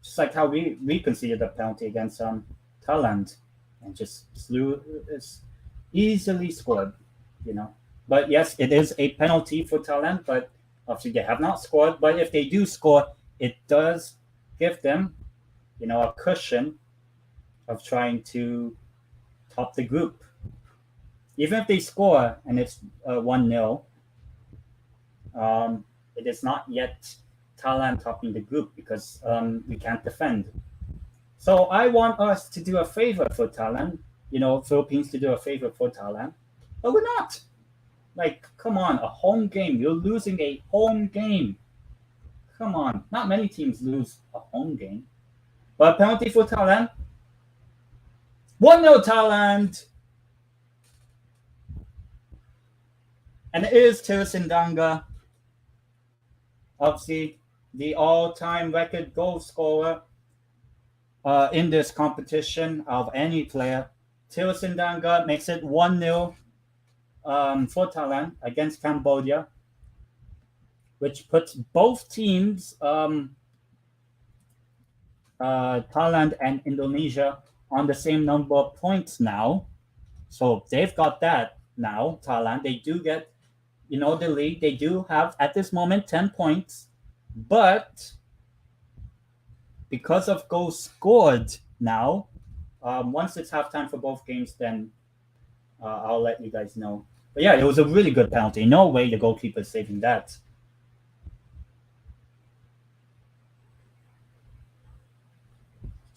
Just like how we conceded a penalty against Thailand and just it's easily scored, But yes, it is a penalty for Thailand, but obviously they have not scored. But if they do score, it does give them, a cushion of trying to top the group. Even if they score and it's 1-0, it is not yet Thailand topping the group because we can't defend. So I want us to do a favor for Thailand, Philippines to do a favor for Thailand, but we're not. Like, come on, a home game. You're losing a home game. Come on. Not many teams lose a home game. But penalty for Thailand. 1-0 Thailand. And it is Tillerson Danga. Obviously, the all-time record goal scorer in this competition of any player. Tillerson Danga makes it 1-0 for Thailand against Cambodia, which puts both teams, Thailand and Indonesia, on the same number of points now. So they've got that now, Thailand. They do get, the lead. They do have, at this moment, 10 points. But because of goals scored now, once it's halftime for both games, then I'll let you guys know. But yeah, it was a really good penalty. No way the goalkeeper is saving that.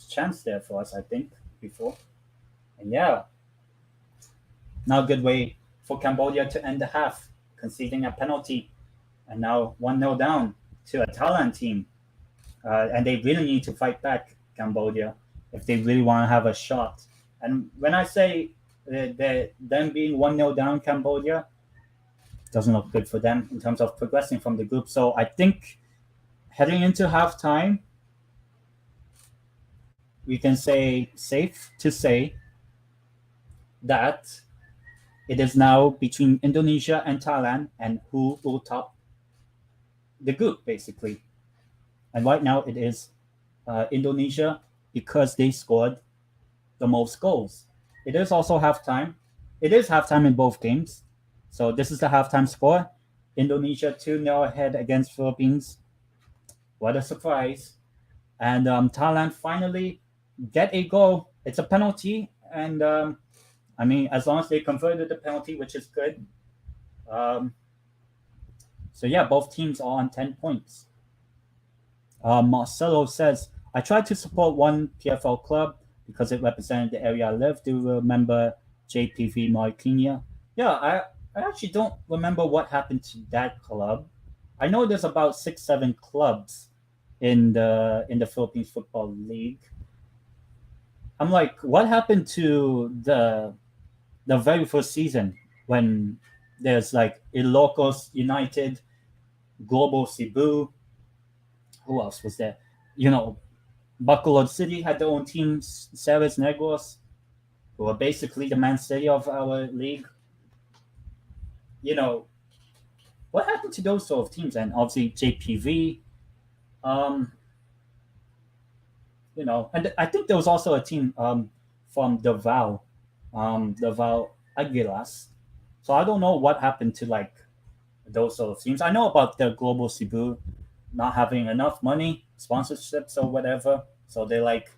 Chance there for us, I think, before. And yeah, now a good way for Cambodia to end the half, conceding a penalty. And now 1-0 down to a Thailand team. And they really need to fight back, Cambodia, if they really want to have a shot. And when I say them being 1-0 down, Cambodia, doesn't look good for them in terms of progressing from the group. So I think heading into halftime, we can say safe to say that it is now between Indonesia and Thailand and who will top the group, basically. And right now it is Indonesia because they scored the most goals. It is also halftime. It is halftime in both games. So this is the halftime score. Indonesia 2-0 ahead against Philippines. What a surprise. And Thailand finally get a goal. It's a penalty. And as long as they converted the penalty, which is good. So yeah, both teams are on 10 points. Marcelo says, I tried to support one PFL club because it represented the area I live. Do you remember JPV Mauritania? Yeah, I actually don't remember what happened to that club. I know there's about 6-7 clubs in the Philippines Football League. I'm like, what happened to the very first season when there's like Ilocos United, Global Cebu? Who else was there? Bacolod City had their own team, Ceres Negros, who are basically the Man City of our league. What happened to those sort of teams? And obviously JPV, and I think there was also a team from Davao Aguilas. So I don't know what happened to like those sort of teams. I know about the Global Cebu not having enough money, sponsorships or whatever. So they're like,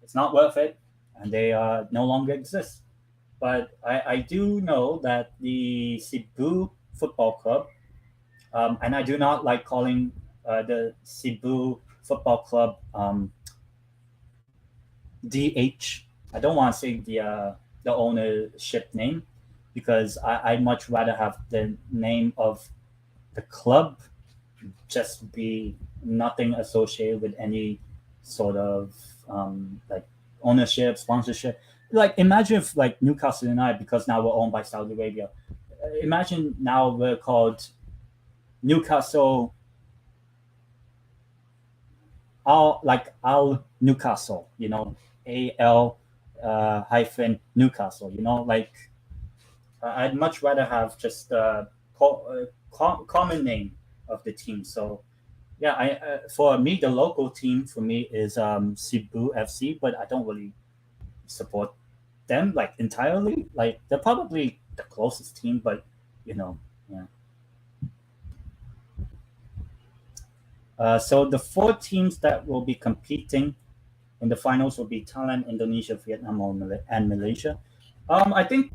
it's not worth it, and they no longer exist. But I do know that the Cebu Football Club, and I do not like calling the Cebu Football Club DH. I don't want to say the ownership name because I'd much rather have the name of the club just be nothing associated with any sort of like ownership, sponsorship. like imagine if like Newcastle United, because now we're owned by Saudi Arabia. Imagine now we're called Newcastle Al Newcastle, AL hyphen Newcastle, like I'd much rather have just the common name of the team. So yeah, I for me the local team for me is Cebu FC, but I don't really support them like entirely. Like they're probably the closest team, but you know, yeah. So the four teams that will be competing in the finals will be Thailand, Indonesia, Vietnam, and Malaysia. I think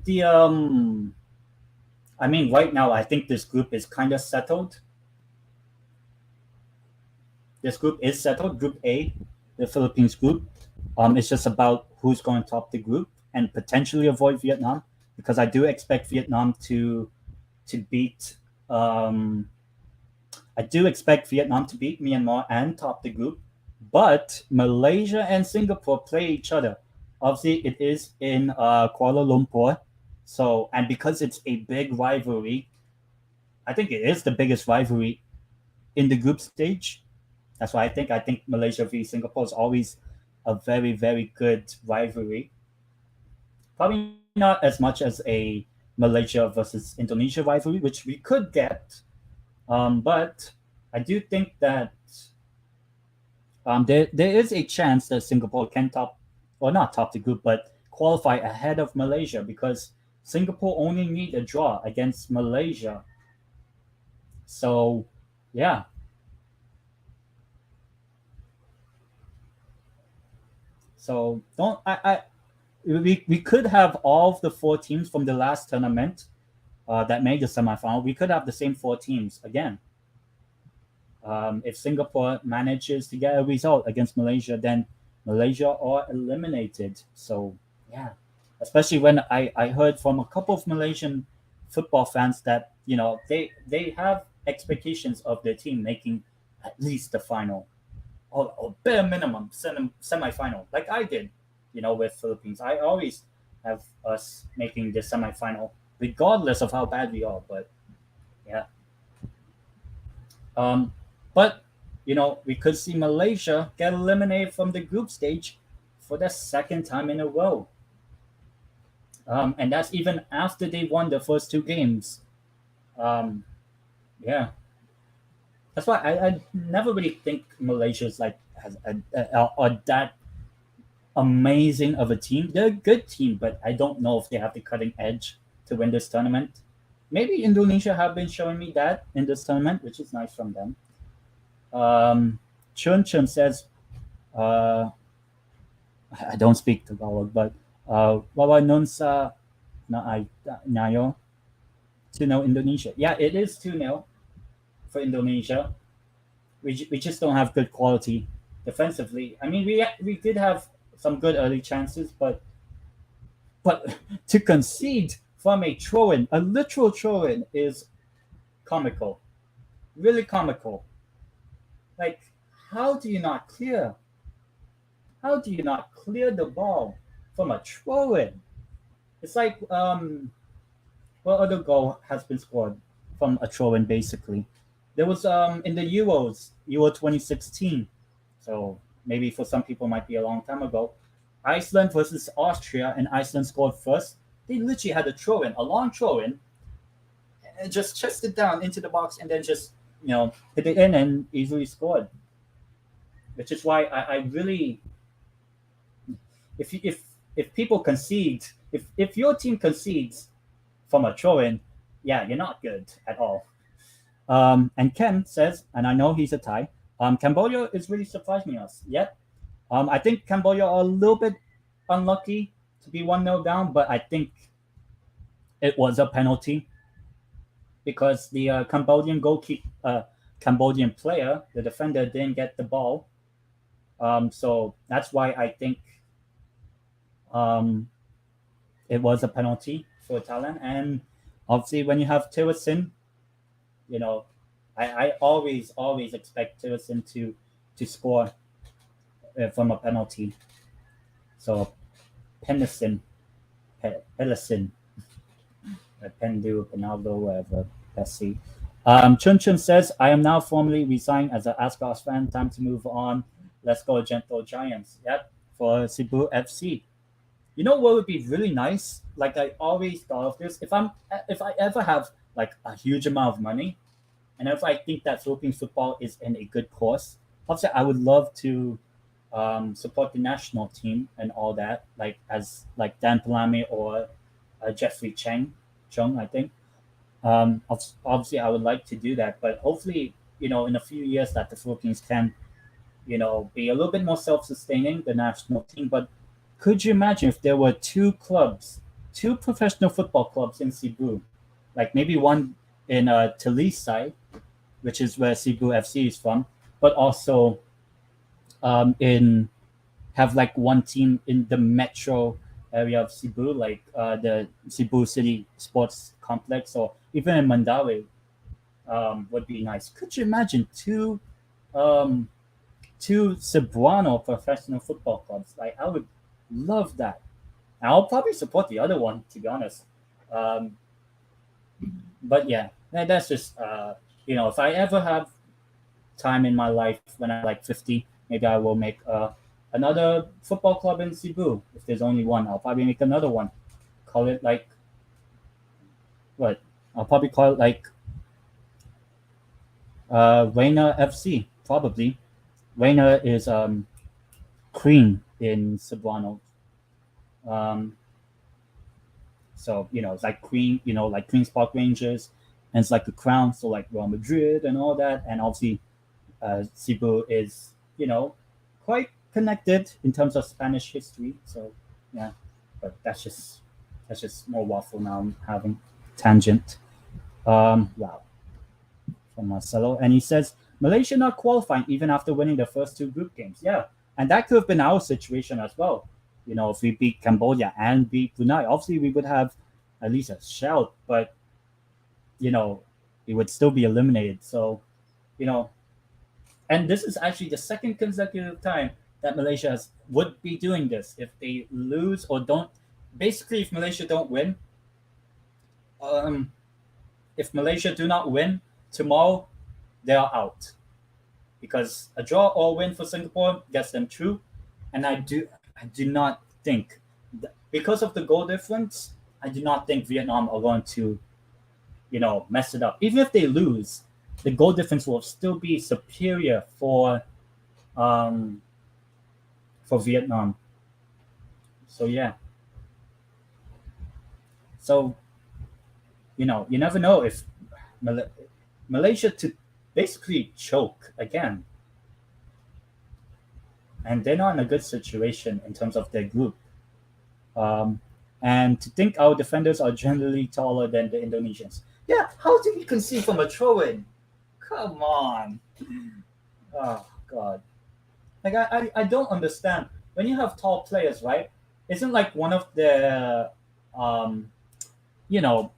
I mean, right now, I think this group is kind of settled. This group is settled. Group A, the Philippines group. It's just about who's going to top the group and potentially avoid Vietnam, because I do expect Vietnam to beat. I do expect Vietnam to beat Myanmar and top the group, but Malaysia and Singapore play each other. Obviously, it is in Kuala Lumpur, so and because it's a big rivalry, I think it is the biggest rivalry in the group stage. That's why I think Malaysia v Singapore is always a very very good rivalry. Probably not as much as a Malaysia versus Indonesia rivalry, which we could get, but I do think that there is a chance that Singapore can top, or not top the group, but qualify ahead of Malaysia, because Singapore only need a draw against Malaysia. So, yeah. So don't I we could have all of the four teams from the last tournament that made the semifinal. We could have the same four teams again. If Singapore manages to get a result against Malaysia, then Malaysia are eliminated. So yeah, especially when I heard from a couple of Malaysian football fans that they have expectations of their team making at least the final, or bare minimum semifinal, like I did, with Philippines. I always have us making the semifinal, regardless of how bad we are. But yeah, um, but we could see Malaysia get eliminated from the group stage for the second time in a row, and that's even after they won the first two games. Um, yeah, that's why I never really think Malaysia is like has a that amazing of a team. They're a good team, but I don't know if they have the cutting edge to win this tournament. Maybe Indonesia have been showing me that in this tournament, which is nice from them. Chun Chun says, uh, I don't speak Tagalog, but Wawa nun sa na ay nayo to know Indonesia. Yeah, it is 2-0 for Indonesia. We just don't have good quality defensively. I mean, we did have some good early chances, but to concede from a throw-in, a literal throw-in, is comical, really comical. Like, how do you not clear? How do you not clear the ball from a throw-in? It's like what other goal has been scored from a throw-in? Basically, there was in the Euro 2016. So maybe for some people might be a long time ago. Iceland versus Austria, and Iceland scored first. They literally had a throw-in, a long throw-in, and just chest it down into the box, and then just hit it in and easily scored. Which is why I really, if people concede, if your team concedes from a throw-in, yeah, you're not good at all. And Ken says, and I know he's a Thai, Cambodia is really surprising us. Yet, I think Cambodia are a little bit unlucky to be 1-0 down, but I think it was a penalty because the Cambodian player, the defender, didn't get the ball. So that's why I think um, it was a penalty for Thailand. And obviously, when you have Tillerson, you know, I always expect Tillerson to score from a penalty. So Penderson, Pelisin, Pendu, Penaldo, whatever. Let's see. Chun Chun says, I am now formally resigned as an Azkals fan. Time to move on. Let's go, Gentle Giants. Yep, for Cebu FC. You know what would be really nice? Like I always thought of this. If I ever have like a huge amount of money, and if I think that Philippines football is in a good course, obviously I would love to support the national team and all that, like as like Dan Palame or Jeffrey Chung, I think. Obviously, I would like to do that, but hopefully, in a few years that the Philippines can, be a little bit more self-sustaining, the national team. But could you imagine if there were two professional football clubs in Cebu, like maybe one in Talisay, which is where Cebu FC is from, but also in have like one team in the metro area of Cebu, like the Cebu City Sports Complex, or even in Mandaue, would be nice. Could you imagine um, two Cebuano professional football clubs? Like I would love that. I'll probably support the other one, to be honest. Um, but yeah, that's just if I ever have time in my life when I'm like 50, maybe I will make another football club in Cebu. If there's only one, I'll probably make another one. Call it like what? I'll probably call it like Reina FC. Probably Reina is cream in Cebuano. Um, so it's like Queen, like Queens Park Rangers, and it's like the crown, so like Real Madrid and all that, and obviously Cebu is, quite connected in terms of Spanish history. So yeah, but that's just more waffle now. I'm having tangent. Wow, from Marcelo, and he says Malaysia not qualifying even after winning the first two group games. Yeah, and that could have been our situation as well. If we beat Cambodia and beat Brunei, obviously we would have at least a shout, but it would still be eliminated. So you know, and this is actually the second consecutive time that would be doing this. If they lose or don't, basically, if Malaysia don't win, um, if Malaysia do not win tomorrow, they are out because a draw or win for Singapore gets them through. And I do not think because of the goal difference, I do not think Vietnam are going to mess it up. Even if they lose, the goal difference will still be superior um, for Vietnam. So yeah. So you never know if Mal- Malaysia to basically choke again, and they're not in a good situation in terms of their group. Um, and to think our defenders are generally taller than the Indonesians. Yeah, how did we concede from a throw-in? Come on. Oh God. Like I don't understand. When you have tall players, right? Isn't like one of the um you know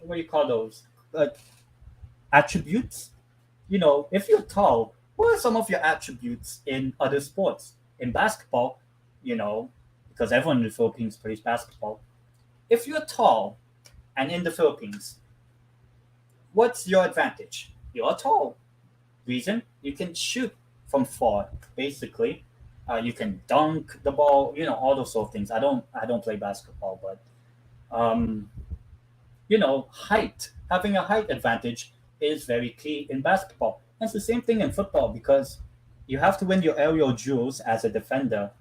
what do you call those attributes? If you're tall, what are some of your attributes in other sports? In basketball, you know, because everyone in the Philippines plays basketball. If you're tall and in the Philippines, what's your advantage? You're tall. Reason you can shoot from far, basically. You can dunk the ball, all those sort of things. I don't play basketball, but um, height, having a height advantage is very key in basketball. And it's the same thing in football because you have to win your aerial duels as a defender.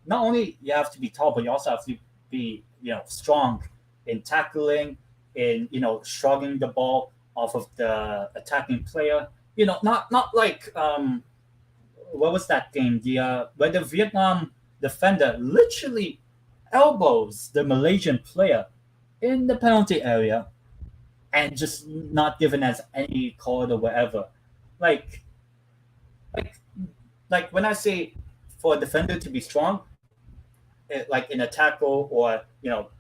Not only you have to be tall, but you also have to be, strong in tackling, in shrugging the ball off of the attacking player. Not like what was that game? Where the Vietnam defender literally elbows the Malaysian player in the penalty area and just not given as any call or whatever. Like, like, like when I say for a defender to be strong, like in a tackle or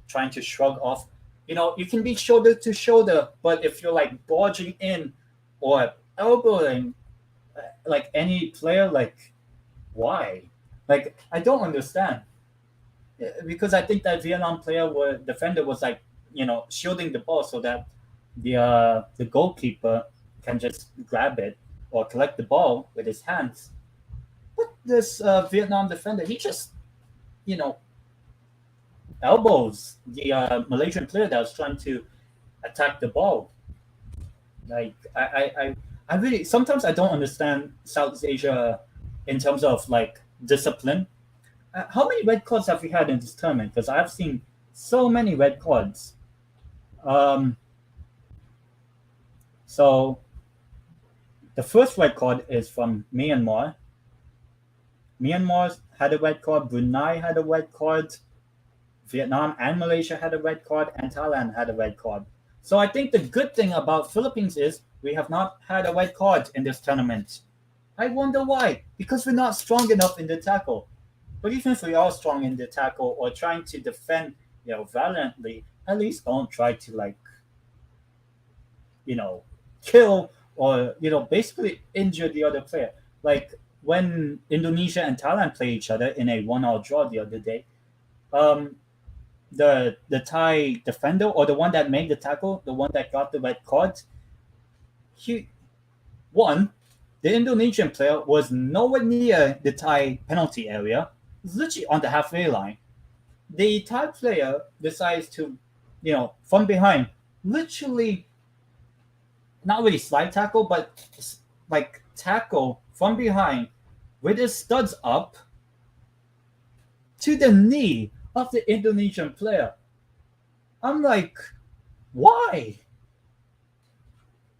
trying to shrug off, you can be shoulder to shoulder, but if you're like barging in or elbowing like any player, like why? Like I don't understand. because I think that Vietnam player were defender was like shielding the ball so that the goalkeeper can just grab it or collect the ball with his hands. But this Vietnam defender, he just you know elbows the Malaysian player that was trying to attack the ball. Like I really sometimes I don't understand Southeast Asia in terms of like discipline. How many red cards have we had in this tournament? Because I've seen so many red cards. Um, so the first red card is from Myanmar. Myanmar had a red card. Brunei had a red card. Vietnam and Malaysia had a red card, and Thailand had a red card. So I think the good thing about Philippines is we have not had a red card in this tournament. I wonder why. Because we're not strong enough in the tackle. But even if we are strong in the tackle or trying to defend, valiantly, at least don't try to you know, kill or basically injure the other player. Like when Indonesia and Thailand play each other in a 1-1 draw the other day, um, the Thai defender or the one that made the tackle, the one that got the red card, he one, the Indonesian player was nowhere near the Thai penalty area. It's literally on the halfway line. The Thai player decides to, from behind, literally not really slide tackle, but like tackle from behind with his studs up to the knee of the Indonesian player. I'm like, why?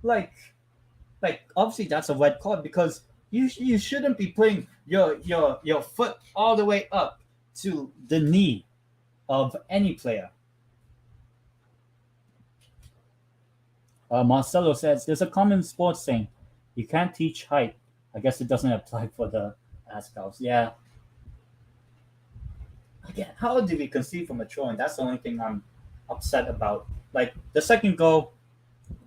Like, obviously that's a red card because you shouldn't be putting your foot all the way up to the knee of any player. Marcelo says there's a common sports saying, you can't teach height. I guess it doesn't apply for the Azkals. Yeah. Again, how did we concede from a throw? And that's the only thing I'm upset about. Like the second goal,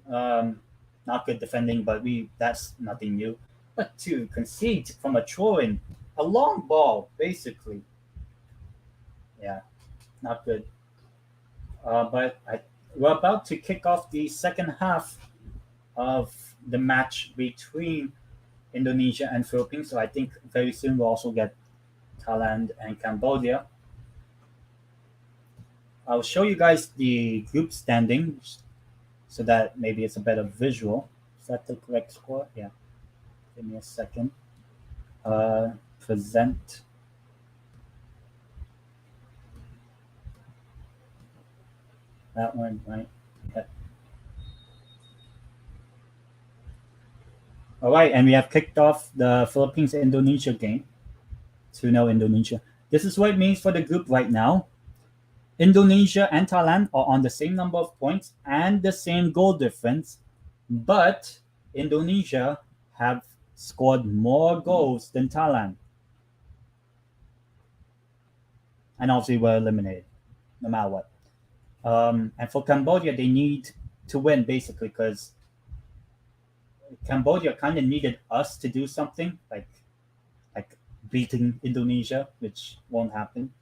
not good defending, but that's nothing new. But to concede from a throw in, a long ball, basically. Yeah, not good. We're about to kick off the second half of the match between Indonesia and Philippines. So I think very soon we'll also get Thailand and Cambodia. I'll show you guys the group standings so that maybe it's a better visual. Is that the correct score? Yeah. Give me a second. Present. That one, right? Yeah. All right, and we have kicked off the Philippines-Indonesia game. 2-0 Indonesia. This is what it means for the group right now. Indonesia and Thailand are on the same number of points and the same goal difference, but Indonesia have scored more goals than Thailand. And obviously we're eliminated, no matter what. And for Cambodia, they need to win basically because Cambodia kind of needed us to do something like beating Indonesia, which won't happen.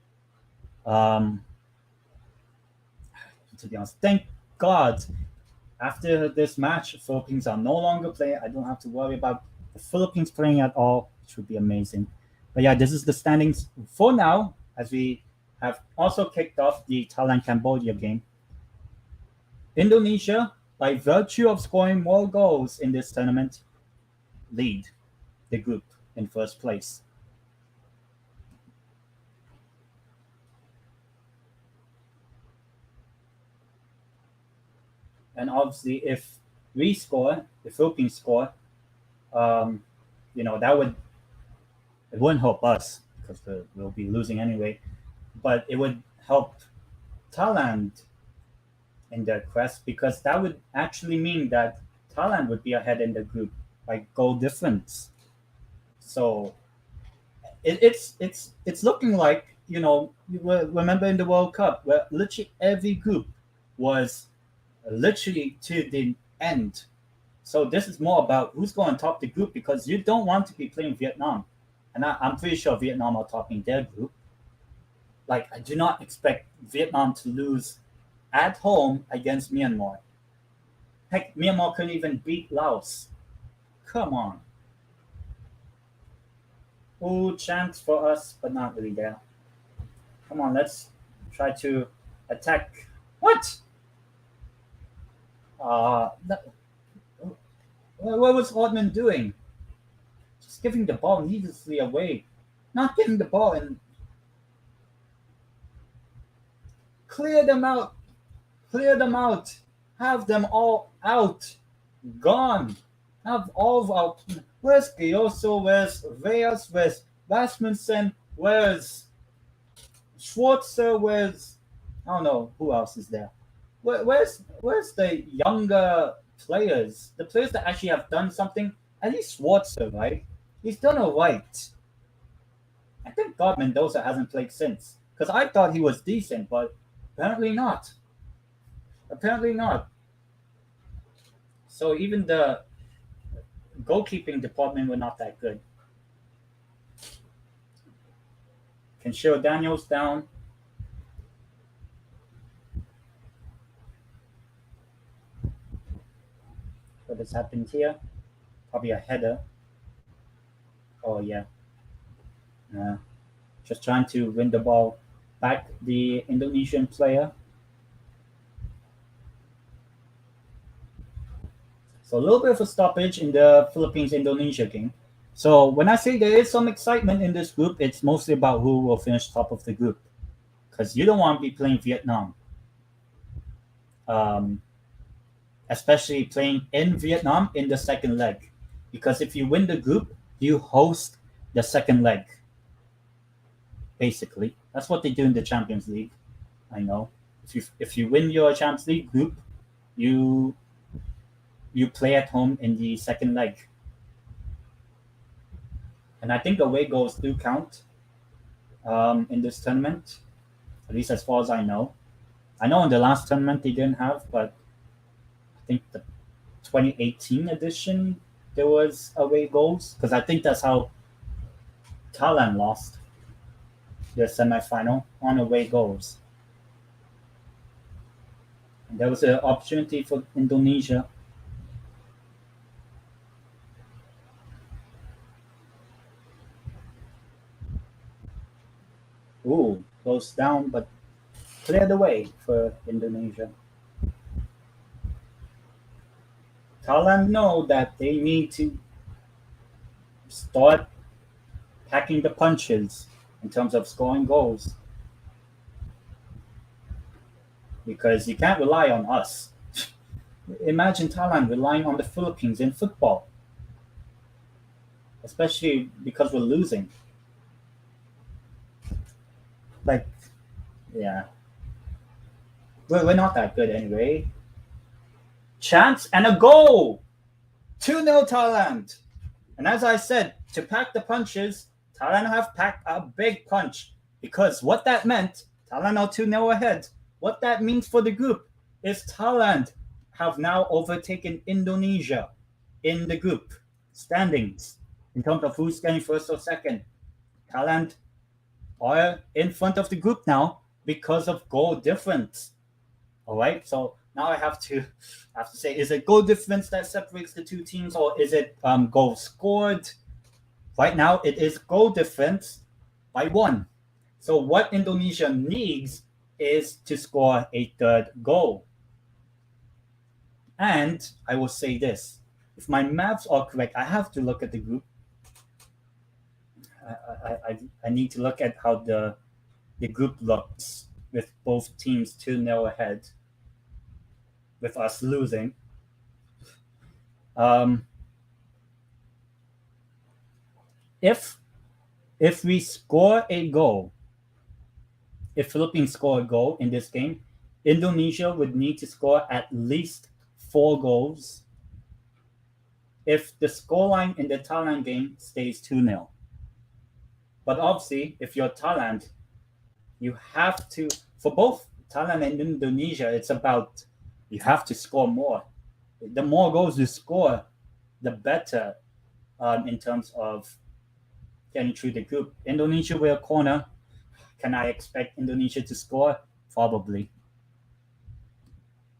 To be honest, thank God. After this match, the Philippines are no longer playing. I don't have to worry about the Philippines playing at all, which would be amazing. But yeah, this is the standings for now, as we have also kicked off the Thailand-Cambodia game. Indonesia, by virtue of scoring more goals in this tournament, lead the group in first place. And obviously, if we score, the Philippines score, it wouldn't help us because we'll be losing anyway, but it would help Thailand in their quest because that would actually mean that Thailand would be ahead in the group by goal difference. So it's looking like you remember in the World Cup where literally every group was literally to the end. So this is more about who's going to top the group because you don't want to be playing Vietnam, and I'm pretty sure Vietnam are topping their group. Like, I do not expect Vietnam to lose at home against Myanmar. Heck, Myanmar couldn't even beat Laos. Come on. Ooh, chance for us, but not really there. Come on, let's try to attack. What? That, what was Ortman doing? Just giving the ball needlessly away. Not giving the ball and clear them out. Clear them out. Have them all out. Gone. Have all out. Where's Gioso? Where's Reyes? Where's Rasmussen? Where's Schwarzer? Where's I don't know who else is there. Where's the younger players? The players that actually have done something. At least Schwarzer, right? He's done alright. I think God Mendoza hasn't played since because I thought he was decent, but apparently not. Apparently not. So even the goalkeeping department were not that good. Can show Daniels down. What has happened here? Probably a header. Oh yeah. Just trying to win the ball back. The Indonesian player. So a little bit of a stoppage in the Philippines-Indonesia game. So when I say there is some excitement in this group, it's mostly about who will finish top of the group. Because you don't want to be playing Vietnam. Especially playing in Vietnam in the second leg. Because if you win the group, you host the second leg. Basically. That's what they do in the Champions League. I know. If you win your Champions League group, you play at home in the second leg. And I think away goals do count in this tournament, at least as far as I know. I know in the last tournament they didn't have, but I think the 2018 edition there was away goals because I think that's how Thailand lost their semifinal on away goals. And there was an opportunity for Indonesia. Ooh, close down, but cleared the way for Indonesia. Thailand know that they need to start packing the punches in terms of scoring goals because you can't rely on us. Imagine Thailand relying on the Philippines in football, especially because we're losing. Like, yeah. We're not that good anyway. Chance and a goal! 2-0 Thailand. And as I said, to pack the punches, Thailand have packed a big punch. Because what that meant, Thailand are 2-0 ahead. What that means for the group is Thailand have now overtaken Indonesia in the group standings in terms of who's getting first or second. Thailand are in front of the group now because of goal difference. All right, so now I have to say, is it goal difference that separates the two teams, or is it goals scored? Right now, it is goal difference by 1. So what Indonesia needs is to score a third goal. And I will say this: if my maths are correct, I have to look at the group. I need to look at how the group looks with both teams 2-0 ahead, with us losing. If we score a goal, if Philippines score a goal in this game, Indonesia would need to score at least 4 goals if the scoreline in the Thailand game stays 2-0. But obviously, if you're Thailand, you have to, for both Thailand and Indonesia, it's about you have to score more. The more goals you score, the better in terms of getting through the group. Indonesia with a corner. Can I expect Indonesia to score? Probably.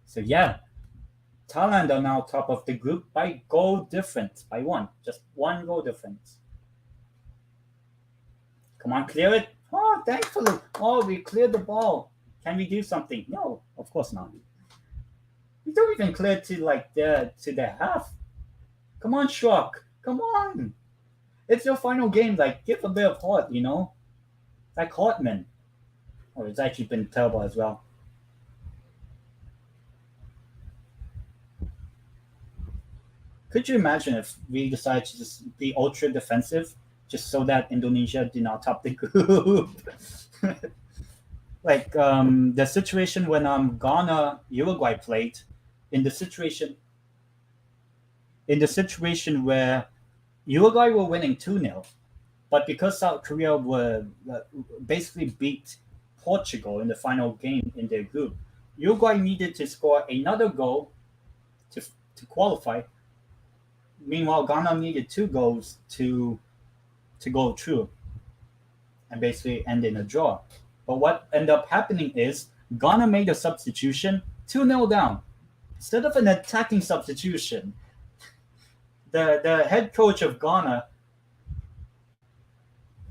So yeah, Thailand are now top of the group by goal difference, by one, just one goal difference. Come on, clear it. Oh, thankfully. Oh, we cleared the ball. Can we do something? No, of course not. We don't even clear to like the half. Come on, Shock. Come on. It's your final game. Like, give a bit of heart, you know? Like Hartman. Oh, it's actually been terrible as well. Could you imagine if we decided to just be ultra defensive just so that Indonesia did not top the group? Like the situation when Ghana Uruguay played, in the situation where Uruguay were winning 2-0, but because South Korea were basically beat Portugal in the final game in their group, Uruguay needed to score another goal to qualify. Meanwhile, Ghana needed 2 goals to go through and basically end in a draw. But what ended up happening is Ghana made a substitution 2-0 down. Instead of an attacking substitution, the head coach of Ghana,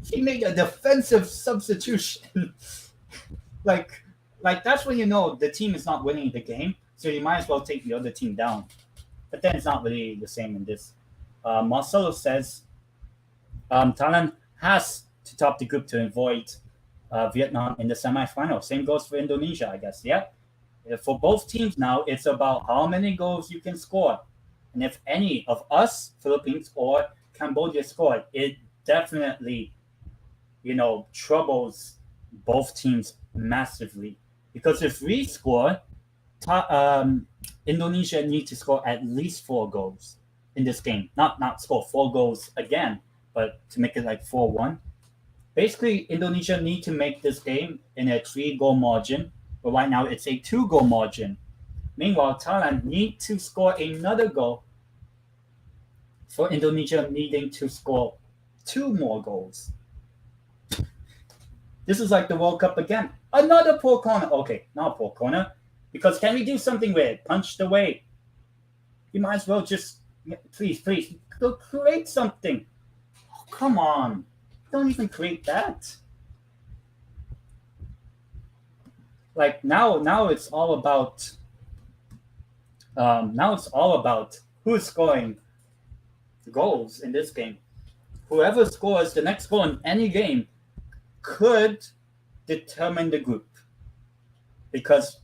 he made a defensive substitution. like that's when you know the team is not winning the game, so you might as well take the other team down. But then it's not really the same in this. Marcelo says Thailand has to top the group to avoid Vietnam in the semifinal. Same goes for Indonesia, I guess. Yeah. For both teams now, it's about how many goals you can score. And if any of us, Philippines or Cambodia, scored, it definitely, troubles both teams massively. Because if we score, Indonesia needs to score at least 4 goals in this game. Not score 4 goals again, but to make it like 4-1. Basically, Indonesia need to make this game in a 3-goal margin, but right now it's a 2-goal margin. Meanwhile, Thailand need to score another goal for Indonesia needing to score 2 more goals. This is like the World Cup again. Another poor corner. Okay, not poor corner. Because can we do something with it? Punched away. You might as well just, please, go create something. Oh, come on. Don't even create that. Like now it's all about who's scoring goals in this game. Whoever scores the next goal in any game could determine the group. Because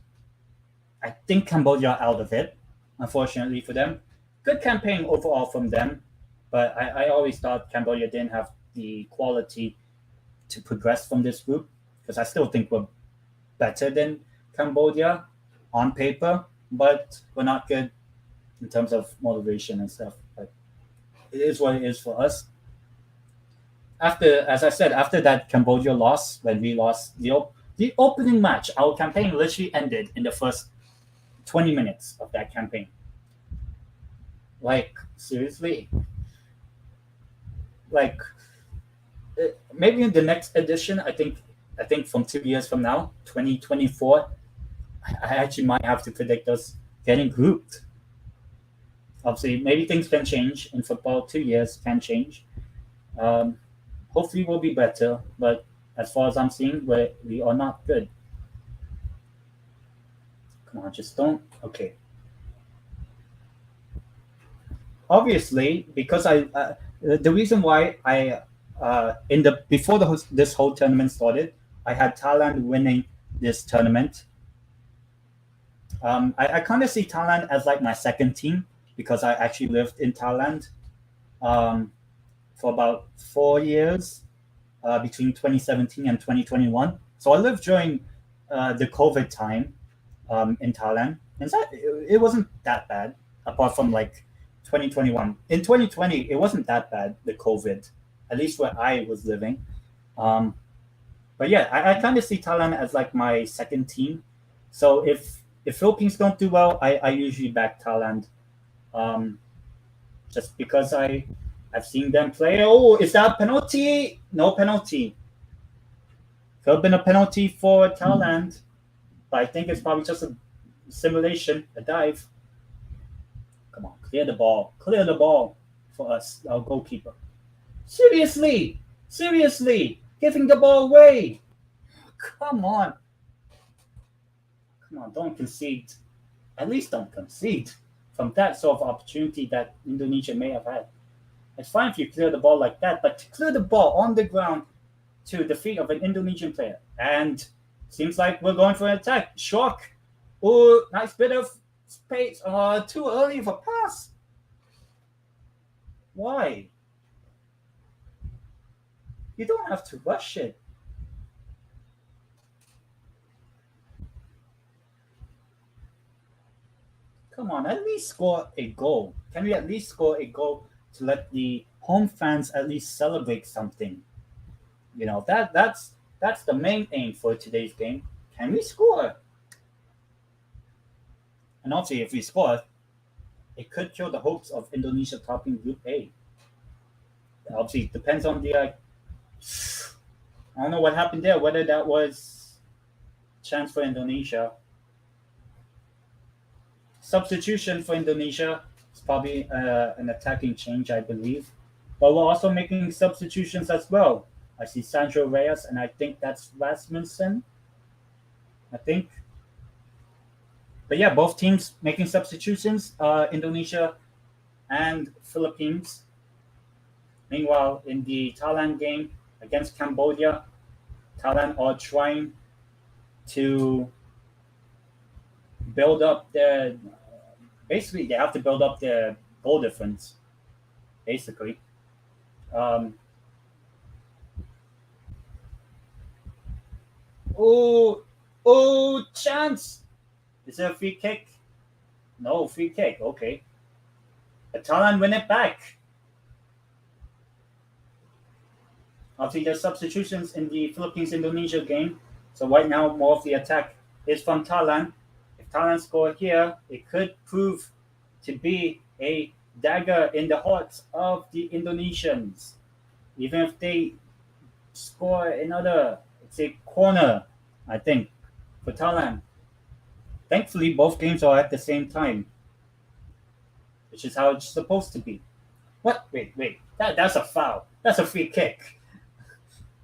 I think Cambodia are out of it, unfortunately for them. Good campaign overall from them, but I always thought Cambodia didn't have the quality to progress from this group, because I still think we're better than Cambodia on paper, but we're not good in terms of motivation and stuff. But it is what it is for us. As I said, after that Cambodia loss, when we lost the opening match, our campaign literally ended in the first 20 minutes of that campaign. Like, seriously? Like, maybe in the next edition, I think from 2 years from now, 2024, I actually might have to predict us getting grouped. Obviously, maybe things can change in football. 2 years can change. Hopefully, we'll be better. But as far as I'm seeing, we are not good. Come on, just don't. Okay. Obviously, because the reason why I before this whole tournament started, I had Thailand winning this tournament. I kind of see Thailand as like my second team because I actually lived in Thailand for about 4 years between 2017 and 2021. So I lived during the COVID time in Thailand, and it wasn't that bad apart from like 2021. In 2020, it wasn't that bad, the COVID, at least where I was living. But yeah, I kind of see Thailand as like my second team. So if Philippines don't do well, I usually back Thailand, just because I've seen them play. Oh, is that a penalty? No penalty. Could have been a penalty for Thailand, but I think it's probably just a simulation, a dive. Come on, clear the ball for us, our goalkeeper. Seriously, seriously, giving the ball away. Come on, come on, don't concede. At least don't concede from that sort of opportunity that Indonesia may have had. It's fine if you clear the ball like that, but to clear the ball on the ground to the feet of an Indonesian player, and seems like we're going for an attack. Shock. Oh, nice bit of space. Too early of a pass. Why? You don't have to rush it. Come on, at least score a goal. Can we at least score a goal to let the home fans at least celebrate something? You know, that's the main aim for today's game. Can we score? And obviously, if we score, it could kill the hopes of Indonesia topping Group A. Obviously, it depends on the. I don't know what happened there. Whether that was chance for Indonesia. Substitution for Indonesia is probably an attacking change, I believe. But we're also making substitutions as well. I see Sandro Reyes, and I think that's Rasmussen. I think. But yeah, both teams making substitutions, Indonesia and Philippines. Meanwhile, in the Thailand game against Cambodia, Thailand are trying to build up their. Basically, they have to build up their goal difference. Basically, um, oh, oh, chance! Is it a free kick? No, free kick. Okay, but Thailand win it back. Obviously, there's substitutions in the Philippines-Indonesia game. So right now, more of the attack is from Thailand. If Thailand score here, it could prove to be a dagger in the hearts of the Indonesians. Even if they score another, it's a corner, I think, for Thailand. Thankfully, both games are at the same time, which is how it's supposed to be. What? Wait. That's a foul. That's a free kick.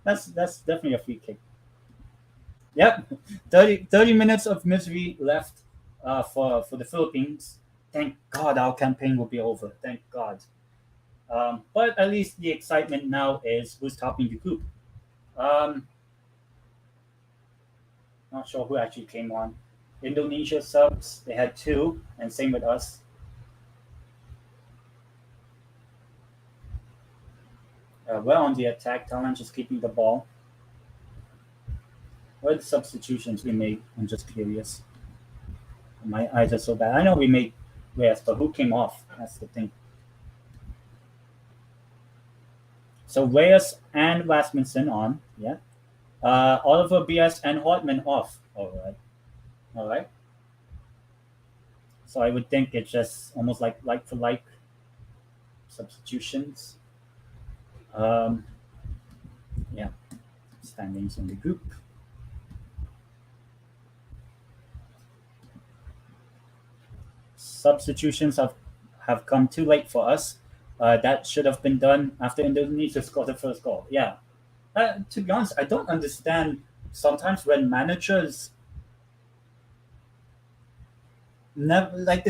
That's definitely a free kick. Yep, 30 minutes of misery left for the Philippines. Thank God our campaign will be over. Thank God. But at least the excitement now is who's topping the group. Not sure who actually came on. Indonesia subs, they had two, and same with us. We're on the attack. Thailand just keeping the ball. What are the substitutions we made? I'm just curious. My eyes are so bad. I know we made Reyes, but who came off? That's the thing. So Reyes and Rasmussen on. Yeah. Oliver BS and Hartman off. All right. So I would think it's just almost like for like substitutions. Yeah. Standings in the group. Substitutions have come too late for us. That should have been done after Indonesia scored the first goal. Yeah. To be honest, I don't understand sometimes when managers never like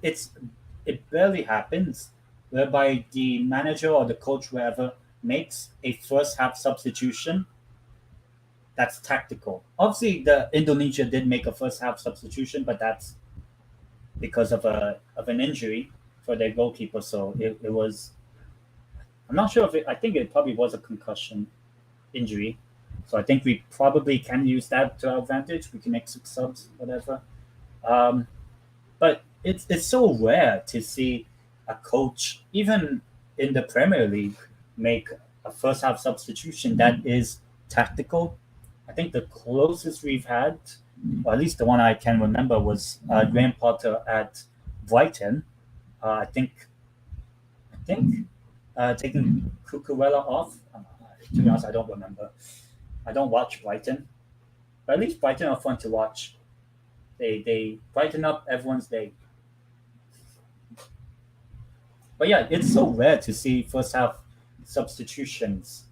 it barely happens whereby the manager or the coach wherever makes a first half substitution that's tactical. Obviously, the Indonesia did make a first half substitution, but that's because of an injury for their goalkeeper. So it was. I'm not sure if I think it probably was a concussion injury. So I think we probably can use that to our advantage. We can make 6 subs, whatever. Um, but it's so rare to see a coach, even in the Premier League, make a first half substitution that is tactical. I think the closest we've had, or at least the one I can remember, was Graham Potter at Brighton. I think taking Cucurella off. To be honest, I don't remember. I don't watch Brighton, but at least Brighton are fun to watch. They brighten up everyone's day. But yeah, it's so rare to see first half substitutions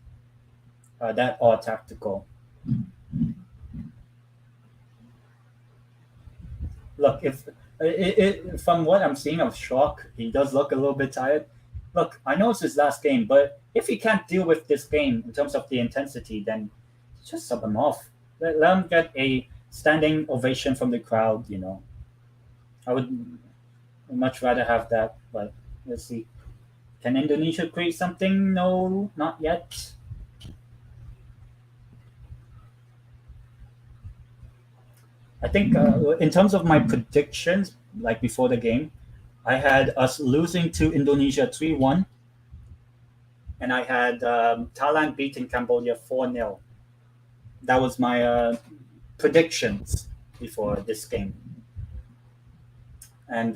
that are tactical. Look, if from what I'm seeing of Schrock, he does look a little bit tired. Look, I know it's his last game, but if he can't deal with this game in terms of the intensity, then just sub him off. Let him get a standing ovation from the crowd. I would much rather have that. But let's see. Can Indonesia create something? No, not yet. I think in terms of my predictions, like before the game, I had us losing to Indonesia 3-1, and I had Thailand beating Cambodia 4-0. That was my predictions before this game. And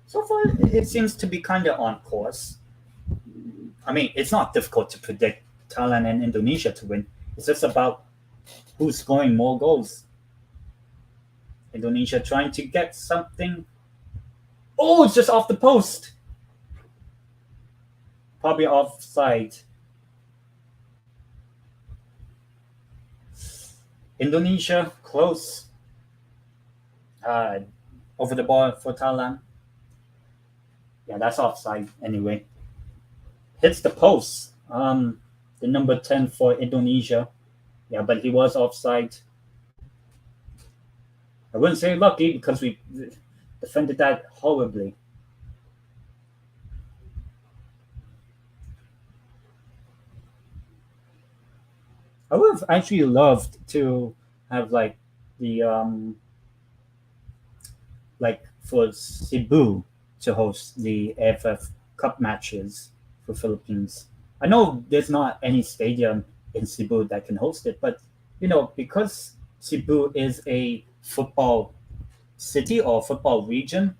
so far, it seems to be kind of on course. I mean, it's not difficult to predict Thailand and Indonesia to win. It's just about who's scoring more goals. Indonesia trying to get something. Oh, it's just off the post. Probably offside. Indonesia close. Over the ball for Thailand. Yeah, that's offside anyway. Hits the post. The number 10 for Indonesia. Yeah, but he was offside. I wouldn't say lucky because we defended that horribly. I would have actually loved to have like the like for Cebu to host the AFF Cup matches for Philippines. I know there's not any stadium in Cebu that can host it, but because Cebu is a football city or football region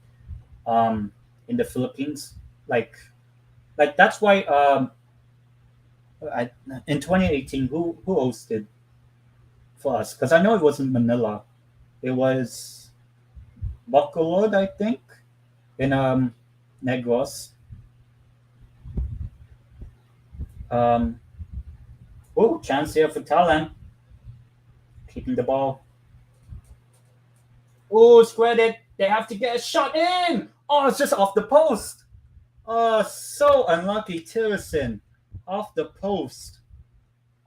in the Philippines, like that's why in 2018 who hosted for us? Because I know it wasn't Manila, it was Bacolod, I think, in Negros. Um, oh, chance here for Thailand, keeping the ball. Oh, squared it. They have to get a shot in. Oh, it's just off the post. Oh, so unlucky, Tillerson. Off the post.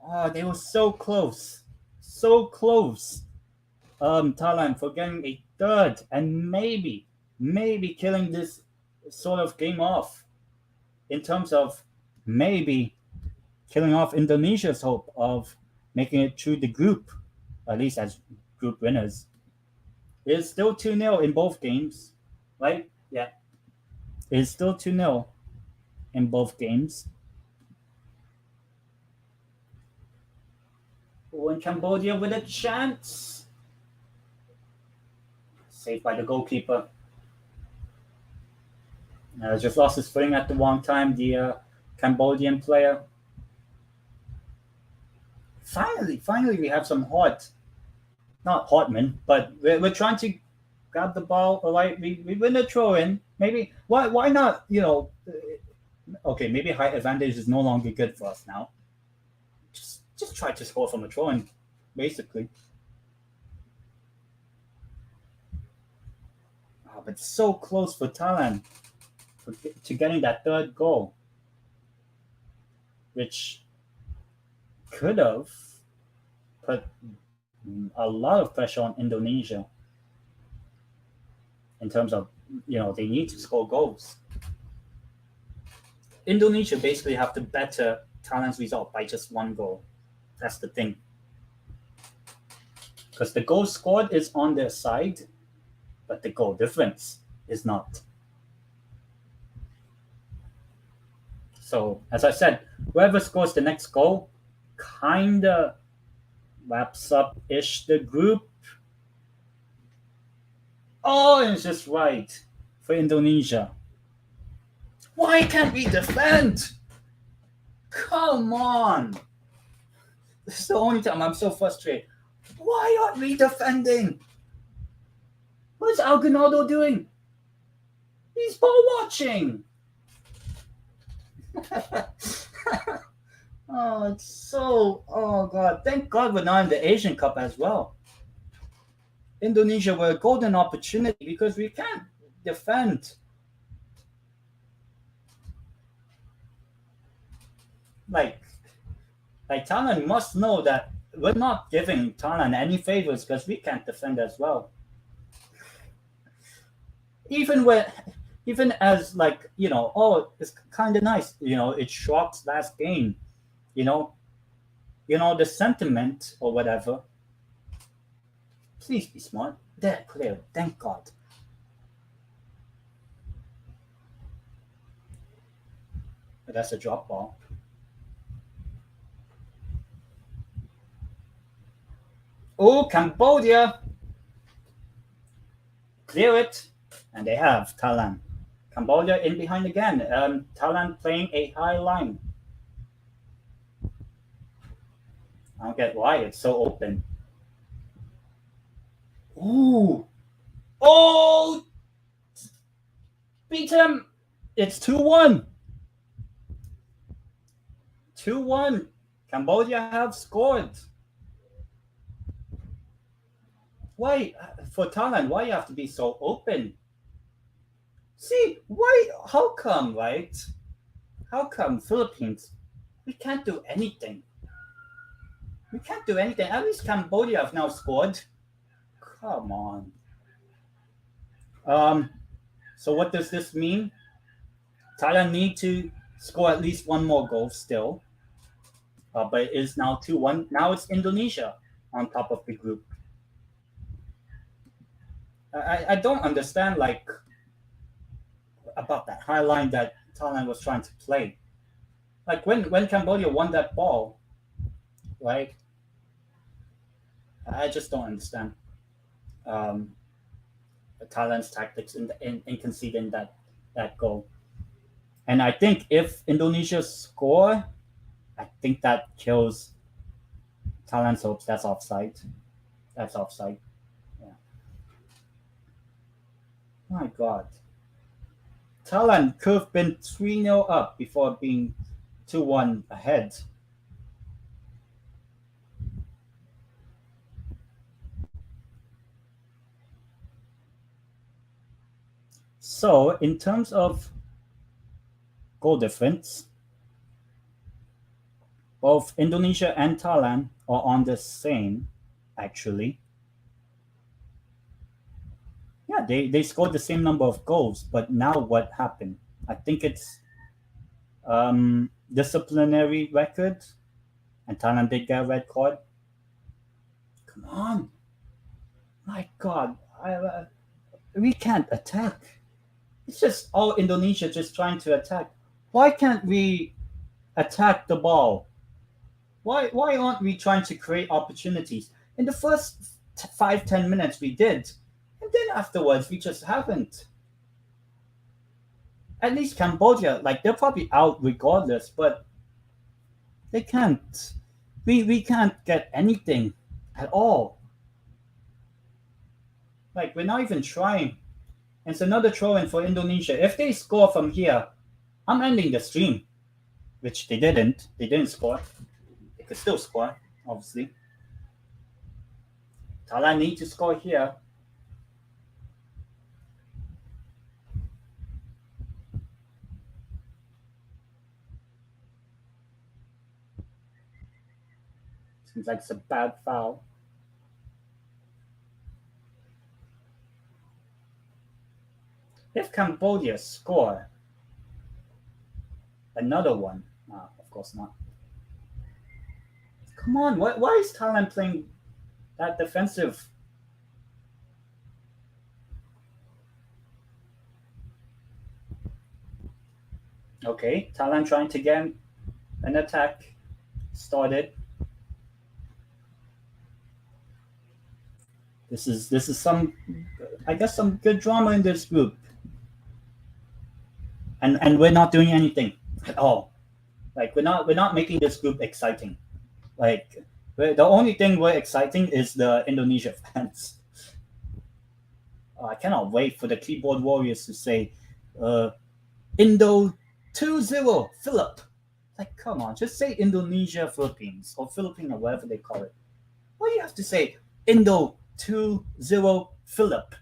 Oh, they were so close. So close. Thailand for getting a third and maybe killing this sort of game off in terms of maybe killing off Indonesia's hope of making it through the group, at least as group winners. It's still 2-0 in both games, right? Yeah. It's still 2-0 in both games. Oh, and Cambodia with a chance. Saved by the goalkeeper. Just lost his footing at the wrong time, the Cambodian player. Finally, we have some heart. Not Hartman, but we're trying to grab the ball. All right, we win a throw in. Maybe why not? Okay, maybe high advantage is no longer good for us now. Just try to score from a throw in, basically. But so close for Thailand to getting that third goal, which could have put a lot of pressure on Indonesia in terms of they need to score goals. Indonesia basically have to better Thailand's result by just one goal. That's the thing, because the goal scored is on their side, but the goal difference is not. So, as I said, whoever scores the next goal kinda wraps up-ish the group. Oh, it's just right for Indonesia. Why can't we defend? Come on. This is the only time I'm so frustrated. Why aren't we defending? What's Algonado doing? He's ball watching. Oh, it's so. Oh, God. Thank God we're not in the Asian Cup as well. Indonesia were a golden opportunity because we can't defend. Like Thailand must know that we're not giving Thailand any favors because we can't defend as well. Even as like oh, it's kind of nice. It's Schwab's last game. You know, the sentiment or whatever. Please be smart. They're clear. Thank God. But that's a drop ball. Oh, Cambodia. Clear it. And they have Thailand. Cambodia in behind again. Thailand playing a high line. I don't get why it's so open. Ooh. Oh! Beat him! It's 2-1. 2-1. Cambodia have scored. Why, for Thailand, why you have to be so open? See, why, how come, right? How come Philippines, we can't do anything? We can't do anything. At least Cambodia have now scored. Come on. So what does this mean? Thailand need to score at least one more goal still. But it is now 2-1. Now it's Indonesia on top of the group. I don't understand about that high line that Thailand was trying to play. Like when Cambodia won that ball, right? I just don't understand Thailand's tactics in conceding that goal. And I think if Indonesia score, I think that kills Thailand's hopes. That's offside. That's offside. Yeah. My God. Thailand could have been 3-0 up before being 2-1 ahead. So, in terms of goal difference, both Indonesia and Thailand are on the same, actually. Yeah, they scored the same number of goals, but now what happened? I think it's disciplinary record, and Thailand did get a red card. Come on. My God. We can't attack. It's just all Indonesia just trying to attack. Why can't we attack the ball? Why aren't we trying to create opportunities? In the first 5-10 minutes we did, and then afterwards we just haven't. At least Cambodia, they're probably out regardless, but they can't. We can't get anything at all. We're not even trying. And it's another throw-in for Indonesia. If they score from here, I'm ending the stream. Which they didn't. They didn't score. They could still score, obviously. Thailand need to score here. Seems like it's a bad foul. If Cambodia score another one, of course not. Come on, why is Thailand playing that defensive? Okay, Thailand trying to get an attack started. This is some, I guess, some good drama in this group. And we're not doing anything at all. We're not making this group exciting. The only thing we're exciting is the Indonesia fans. I cannot wait for the keyboard warriors to say, Indo 2-0, Philip. Like, come on, just say Indonesia, Philippines, or Philippine, or whatever they call it. Why do you have to say Indo 2-0, Philip,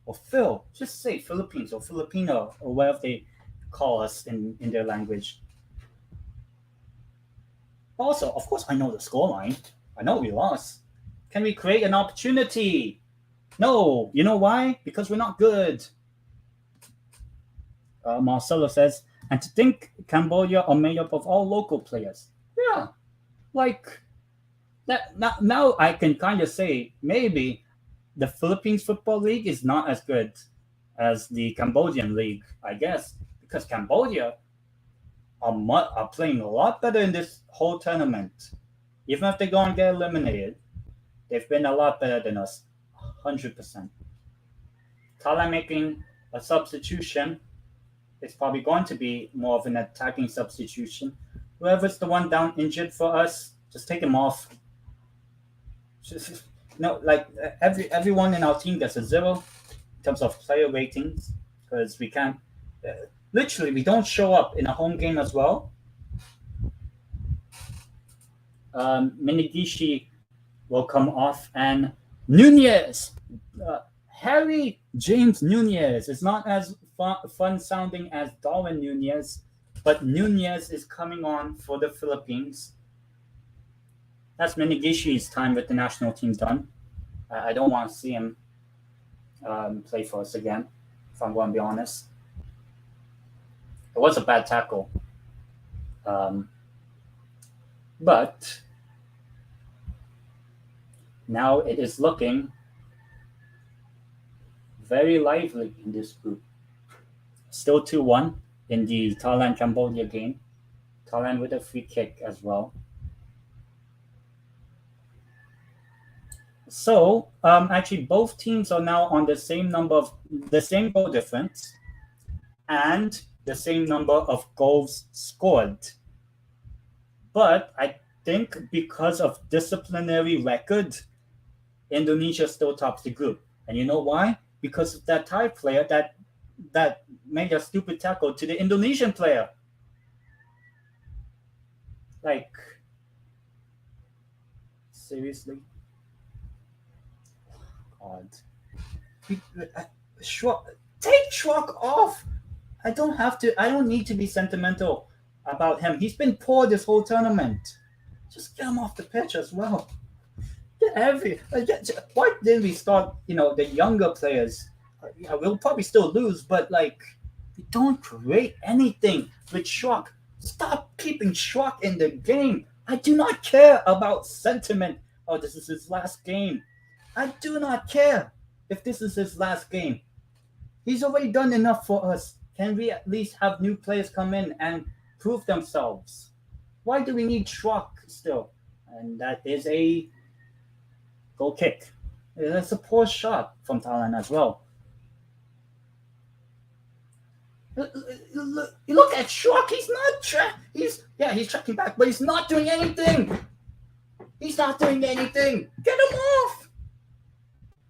or Phil? Just say Philippines or Filipino, or whatever they call us in their language. Also, of course, I know the scoreline. I know we lost. Can we create an opportunity? No. You know why? Because we're not good. Marcelo says, and to think Cambodia are made up of all local players. Yeah, like that. Now I can kind of say maybe the Philippines Football League is not as good as the Cambodian league, I guess, because Cambodia are playing a lot better in this whole tournament. Even if they go and get eliminated, they've been a lot better than us, 100%. Thailand making a substitution. It's probably going to be more of an attacking substitution. Whoever's the one down injured for us, just take him off. Just, like everyone in our team gets a 0 in terms of player ratings because we can't. Literally, we don't show up in a home game as well. Minigishi will come off, and Nunez, Harry James Nunez is not as fun sounding as Darwin Nunez, but Nunez is coming on for the Philippines. That's Minigishi's time with the national team done. I don't want to see him play for us again, if I'm going to be honest. It was a bad tackle. But now it is looking very lively in this group. Still 2-1 in the Thailand-Cambodia game. Thailand with a free kick as well. So, actually, both teams are now on the same goal difference and the same number of goals scored. But I think because of disciplinary record, Indonesia still tops the group. And you know why? Because of that Thai player that made a stupid tackle to the Indonesian player. Like, seriously? God. Take Schrock off! I don't need to be sentimental about him. He's been poor this whole tournament. Just get him off the pitch as well. Why didn't we start, the younger players? Yeah, we'll probably still lose, but we don't create anything with Schrock. Stop keeping Schrock in the game. I do not care about sentiment. Oh, this is his last game. I do not care if this is his last game. He's already done enough for us. Can we at least have new players come in and prove themselves? Why do we need Schrock still? And that is a goal kick. That's a poor shot from Thailand as well. Look at Schrock. He's tracking back, but he's not doing anything. He's not doing anything. Get him off.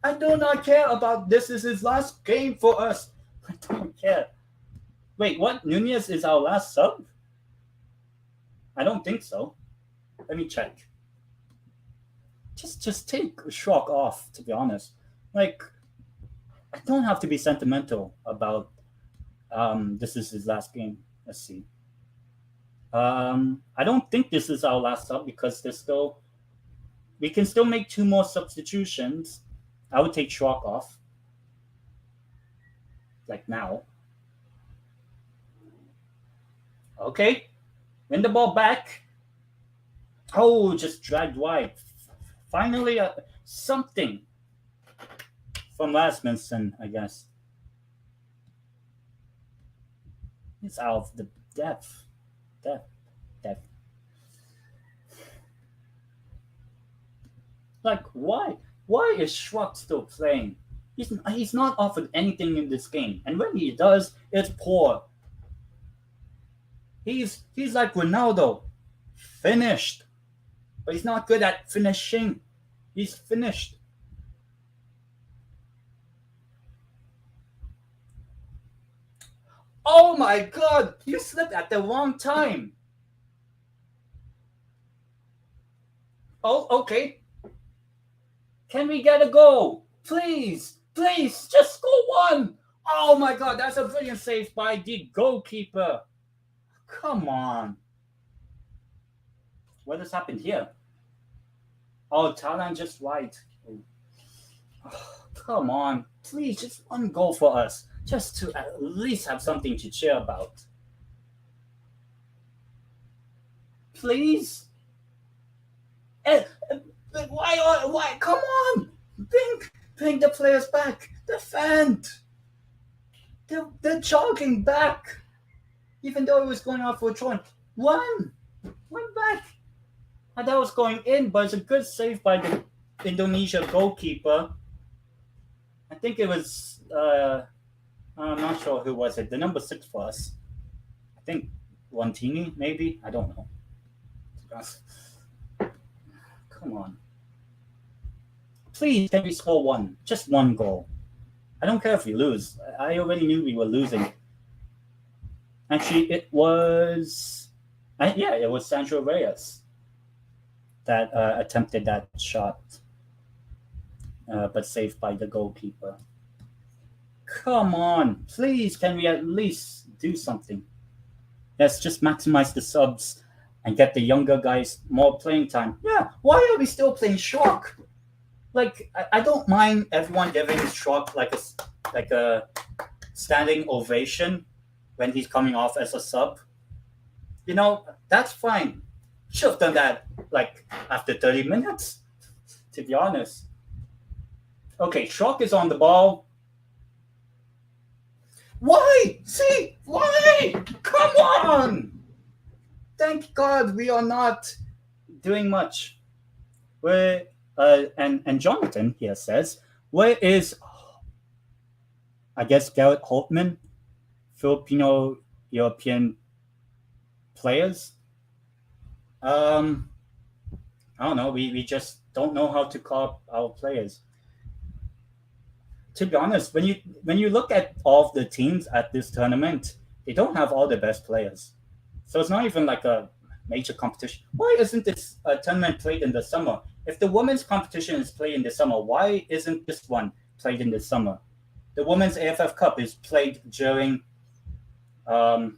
I do not care about this is his last game for us. I don't care. Wait, what? Nunez is our last sub? I don't think so. Let me check. Just take Schrock off, to be honest. I don't have to be sentimental about this is his last game. Let's see. I don't think this is our last sub because we can still make 2 more substitutions. I would take Schrock off. Now. Okay. Win the ball back. Oh, just dragged wide. Finally, something from Rasmussen, I guess. It's out of the depth. Why? Why is Schrock still playing? He's not offered anything in this game, and when he does, it's poor. He's like Ronaldo, finished. but he's not good at finishing. He's finished. Oh my god, you slipped at the wrong time. Oh, okay. Can we get a goal? Please, please, just score one. Oh my god, that's a brilliant save by the goalkeeper. Come on. What has happened here? Oh, Thailand just right. Oh, come on. Please, just one goal for us. Just to at least have something to cheer about. Please? Why? Come on! Bring the players back. Defend. They're jogging back. Even though it was going off for a joint. One back. I thought it was going in, but it's a good save by the Indonesia goalkeeper. I think it was, I'm not sure who was it. The number 6 for us. I think Wantini, maybe? I don't know. Come on. Please, can we score one? Just one goal. I don't care if we lose. I already knew we were losing. Actually, it was Sancho Reyes that attempted that shot, but saved by the goalkeeper. Come on, please, can we at least do something? Let's just maximize the subs and get the younger guys more playing time. Yeah, why are we still playing Shock? Like, I don't mind everyone giving Shock like a standing ovation when he's coming off as a sub. You know, that's fine. Should have done that like after 30 minutes, to be honest. Okay, Shock is on the ball. Why? See? Why? Come on! Thank God we are not doing much. And Jonathan here says, where is, I guess, Garrett Holtman, Filipino European players? I don't know. We just don't know how to call our players. To be honest, when you look at all of the teams at this tournament, they don't have all the best players. So it's not even like a major competition. Why isn't this tournament played in the summer? If the women's competition is played in the summer, why isn't this one played in the summer? The Women's AFF Cup is played during in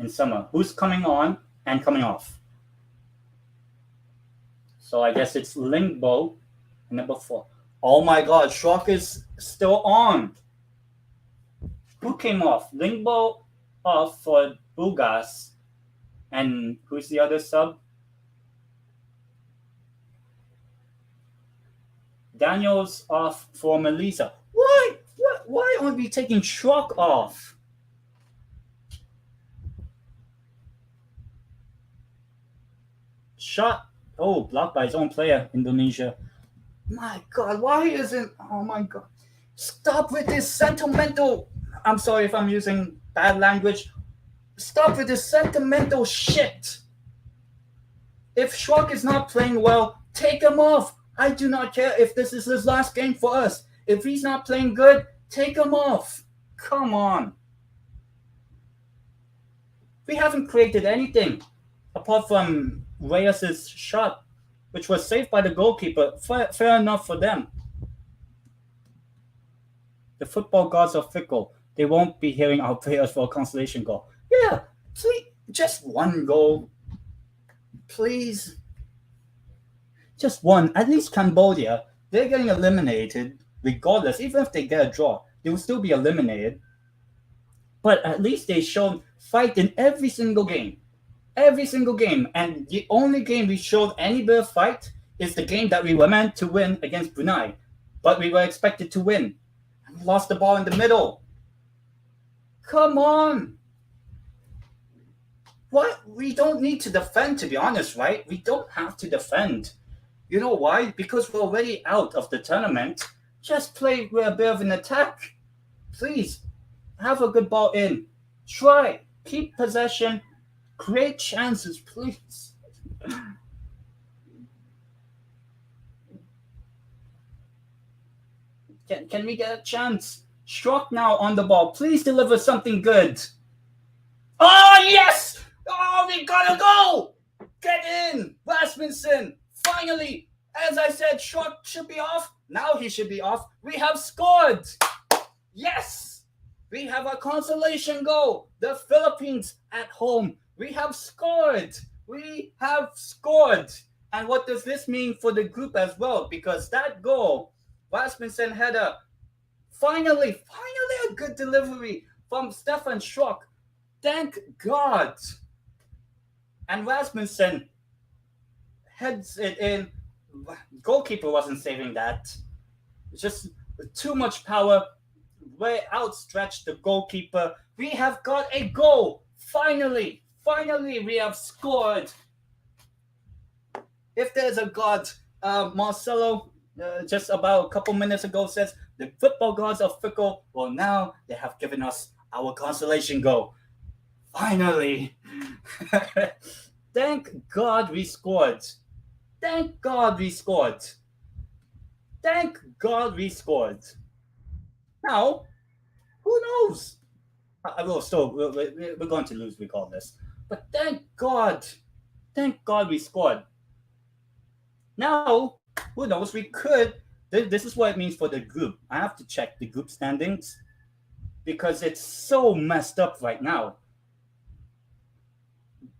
summer. Who's coming on and coming off? So I guess it's Lingbo, number 4. Oh my God, Shock is still on. Who came off? Lingbo off for Bugas. And who's the other sub? Daniels off for Melissa. Why aren't we taking Shock off? Shot. Oh, blocked by his own player, Indonesia. My God, why isn't... Oh my God. Stop with this sentimental... I'm sorry if I'm using bad language. Stop with this sentimental shit. If Schwak is not playing well, take him off. I do not care if this is his last game for us. If he's not playing good, take him off. Come on. We haven't created anything apart from Reyes' shot, which was saved by the goalkeeper. Fair enough for them. The football gods are fickle. They won't be hearing our prayers for a consolation goal. Yeah, please, just one goal. Please. Just one. At least Cambodia, they're getting eliminated regardless. Even if they get a draw, they will still be eliminated. But at least they showed fight in every single game. Every single game. And the only game we showed any bit of fight is the game that we were meant to win against Brunei. But we were expected to win. And we lost the ball in the middle. Come on. What? We don't need to defend, to be honest, right? We don't have to defend. You know why? Because we're already out of the tournament. Just play with a bit of an attack. Please, have a good ball in. Try. Keep possession. Great chances, please. Can we get a chance? Struck now on the ball. Please deliver something good. Oh, yes! Oh, we gotta go! Get in! Rasmussen! Finally! As I said, Struck should be off. Now he should be off. We have scored! Yes! We have a consolation goal. The Philippines at home. We have scored. We have scored. And what does this mean for the group as well? Because that goal, Rasmussen had a finally a good delivery from Stefan Schrock. Thank God. And Rasmussen heads it in. Goalkeeper wasn't saving that. It's just too much power. Way outstretched the goalkeeper. We have got a goal. Finally, we have scored. If there's a God, Marcelo, just about a couple minutes ago says the football gods are fickle. Well, now they have given us our consolation goal. Finally. Thank God we scored. Thank God we scored. Thank God we scored. Now, who knows? I will still, we're going to lose regardless. But thank God we scored. Now, who knows? We could. This is what it means for the group. I have to check the group standings because it's so messed up right now.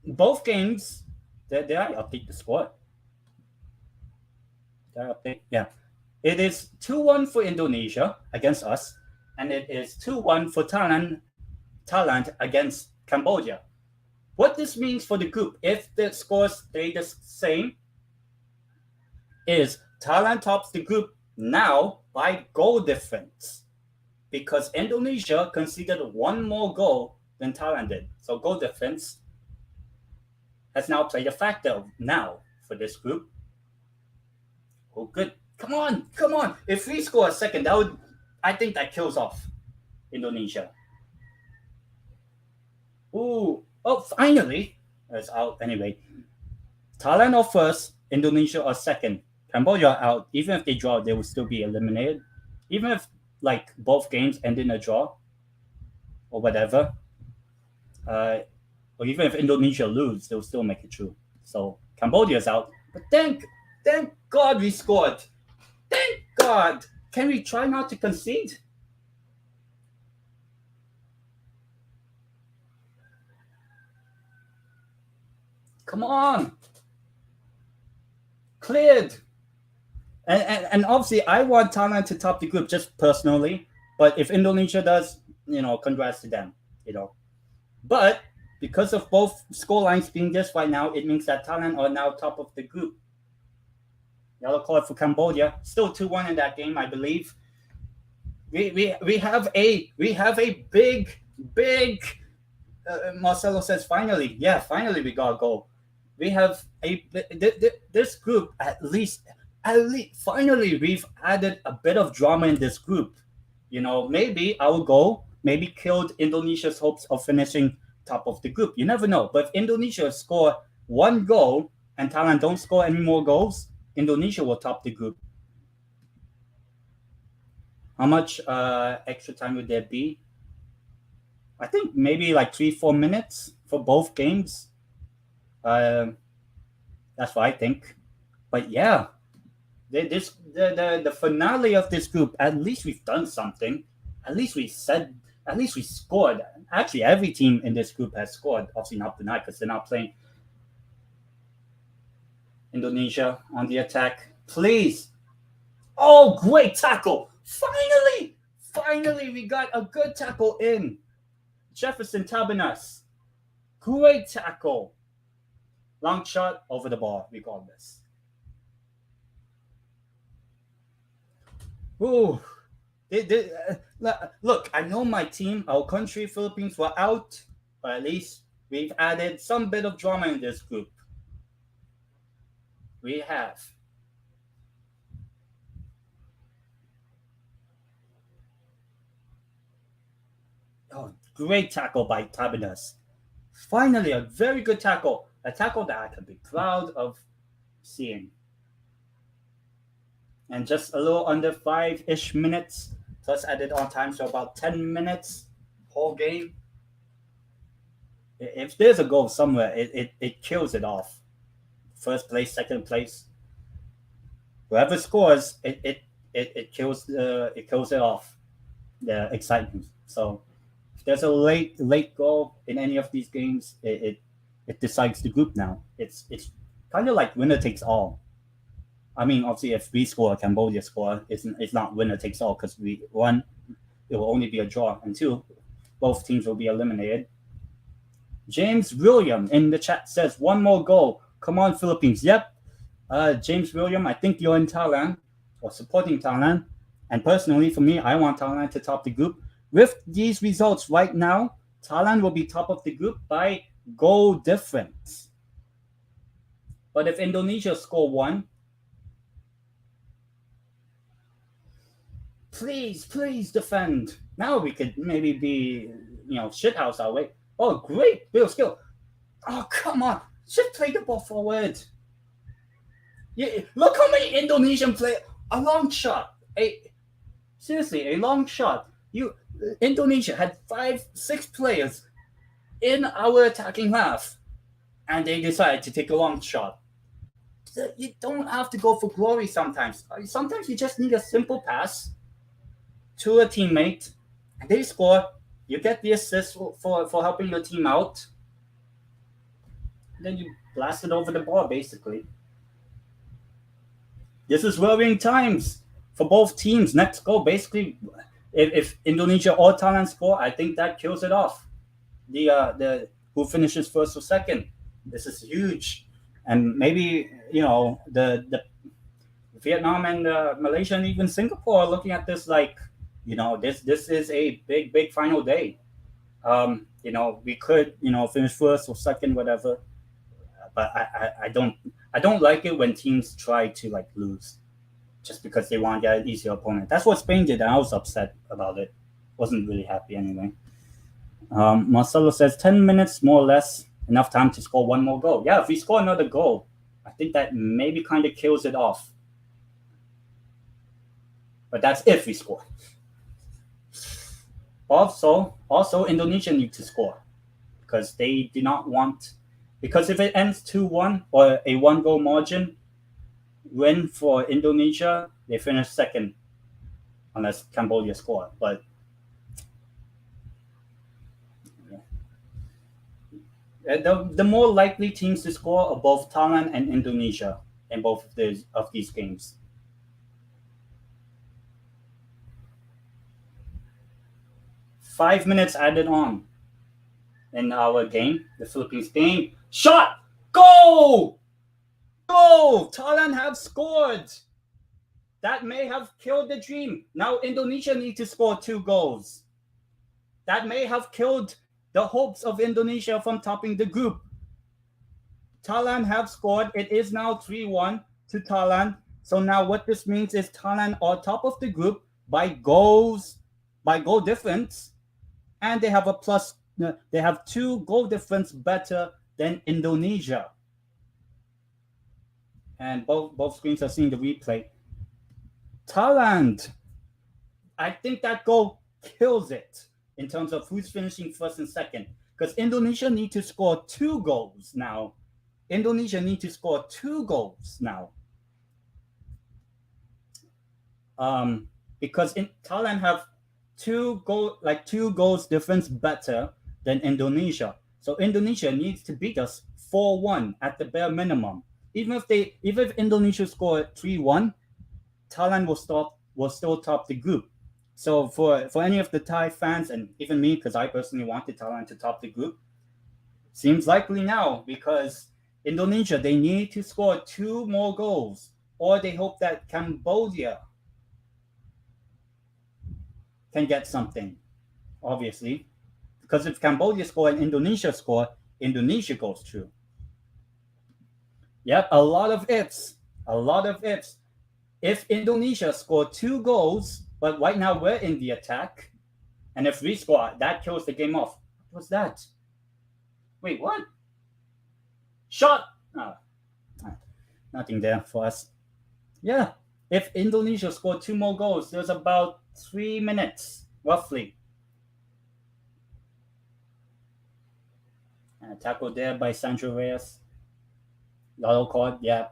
Both games, did I update the score? Did I update? Yeah. It is 2-1 for Indonesia against us, and it is 2-1 for Thailand against Cambodia. What this means for the group, if the scores stay the same, is Thailand tops the group now by goal difference because Indonesia conceded one more goal than Thailand did. So goal difference has now played a factor now for this group. Oh, good. Come on. If we score a second, I think that kills off Indonesia. Ooh. Oh, finally. It's out anyway. Thailand are first, Indonesia are second. Cambodia are out. Even if they draw, they will still be eliminated. Even if like both games end in a draw or whatever, or even if Indonesia lose, they'll still make it through. So Cambodia's out. But thank God we scored. Thank God. Can we try not to concede? Come on. Cleared. And obviously, I want Thailand to top the group just personally. But if Indonesia does, congrats to them. But because of both scorelines being this right now, it means that Thailand are now top of the group. Yellow card for Cambodia. Still 2-1 in that game, I believe. We have a big. Marcelo says finally. Yeah, finally we got a goal. We have this group at least finally we've added a bit of drama in this group. Maybe our goal killed Indonesia's hopes of finishing top of the group. You never know. But if Indonesia score one goal and Thailand don't score any more goals, Indonesia will top the group. How much extra time would there be? I think maybe like 3-4 minutes for both games. That's what I think. But yeah, the finale of this group. At least we've done something. At least we scored. Actually, every team in this group has scored. Obviously not tonight because they're not playing. Indonesia on the attack. Please. Oh, great tackle. Finally, we got a good tackle in. Jefferson Tabernas. Great tackle. Long shot over the bar, regardless. Ooh. Look, I know my team, our country, Philippines, were out, but at least we've added some bit of drama in this group. We have. Oh, great tackle by Tabernas. Finally, a very good tackle. A tackle that I can be proud of seeing. And just a little under 5-ish minutes, plus added on time, so about 10 minutes whole game. If there's a goal somewhere, it kills it off. First place, second place, whoever scores, it kills it off, the excitement. So if there's a late goal in any of these games, it decides the group now. It's kind of like winner takes all. I mean, obviously, if we score, Cambodia score, it's not winner takes all because one, it will only be a draw, and two, both teams will be eliminated. James William in the chat says, one more goal. Come on, Philippines. Yep. James William, I think you're in Thailand or supporting Thailand. And personally, for me, I want Thailand to top the group. With these results right now, Thailand will be top of the group by goal difference. But if Indonesia score one, please defend. Now we could maybe be, shithouse our way. Oh, great, Bill Skill. Oh, come on. Just play the ball forward. Yeah, look how many Indonesian play a long shot. Seriously, a long shot. Indonesia had 5-6 players in our attacking half, and they decided to take a long shot. You don't have to go for glory sometimes. Sometimes you just need a simple pass to a teammate, and they score. You get the assist for helping your team out. Then you blast it over the ball, basically. This is worrying times for both teams. Next goal, basically, if Indonesia or Thailand score, I think that kills it off. The who finishes first or second. This is huge, and maybe the Vietnam and Malaysia and even Singapore are looking at this like, this is a big final day. We could finish first or second, whatever. But I don't like it when teams try to like lose just because they want to get an easier opponent. That's what Spain did, and I was upset about it. Wasn't really happy anyway. Marcelo says 10 minutes more or less, enough time to score one more goal. Yeah, if we score another goal, I think that maybe kind of kills it off. But that's if we score. Also, Indonesia need to score because they do not want. Because if it ends 2-1 or a one-goal margin, win for Indonesia, they finish second, unless Cambodia score. But the more likely teams to score are both Thailand and Indonesia in both of these games. Five minutes added on in our game, the Philippines game. Shot! Goal! Goal! Thailand have scored. That may have killed the dream. Now Indonesia need to score 2 goals. That may have killed the hopes of Indonesia from topping the group. Thailand have scored. It is now 3-1 to Thailand. So now what this means is Thailand are top of the group by goal difference, and they have they have 2 goal difference better than Indonesia. And both screens are seeing the replay. Thailand, I think that goal kills it in terms of who's finishing first and second, because Indonesia need to score 2 goals now. Indonesia need to score 2 goals now. Because Thailand have 2 goals difference better than Indonesia. So Indonesia needs to beat us 4-1 at the bare minimum. Even if Indonesia score 3-1, Thailand will still top the group. So for any of the Thai fans, and even me, because I personally wanted Thailand to top the group, seems likely now, because Indonesia, they need to score 2 more goals, or they hope that Cambodia can get something, obviously. Because if Cambodia score and Indonesia score, Indonesia goes through. Yep, a lot of ifs. If Indonesia score 2 goals, but right now we're in the attack, and if we score, that kills the game off. What was that? Wait, what? Shot! Oh, nothing there for us. Yeah, if Indonesia scored two more goals, there's about 3 minutes, roughly. Tackle there by Sancho Reyes. Yellow card, yeah.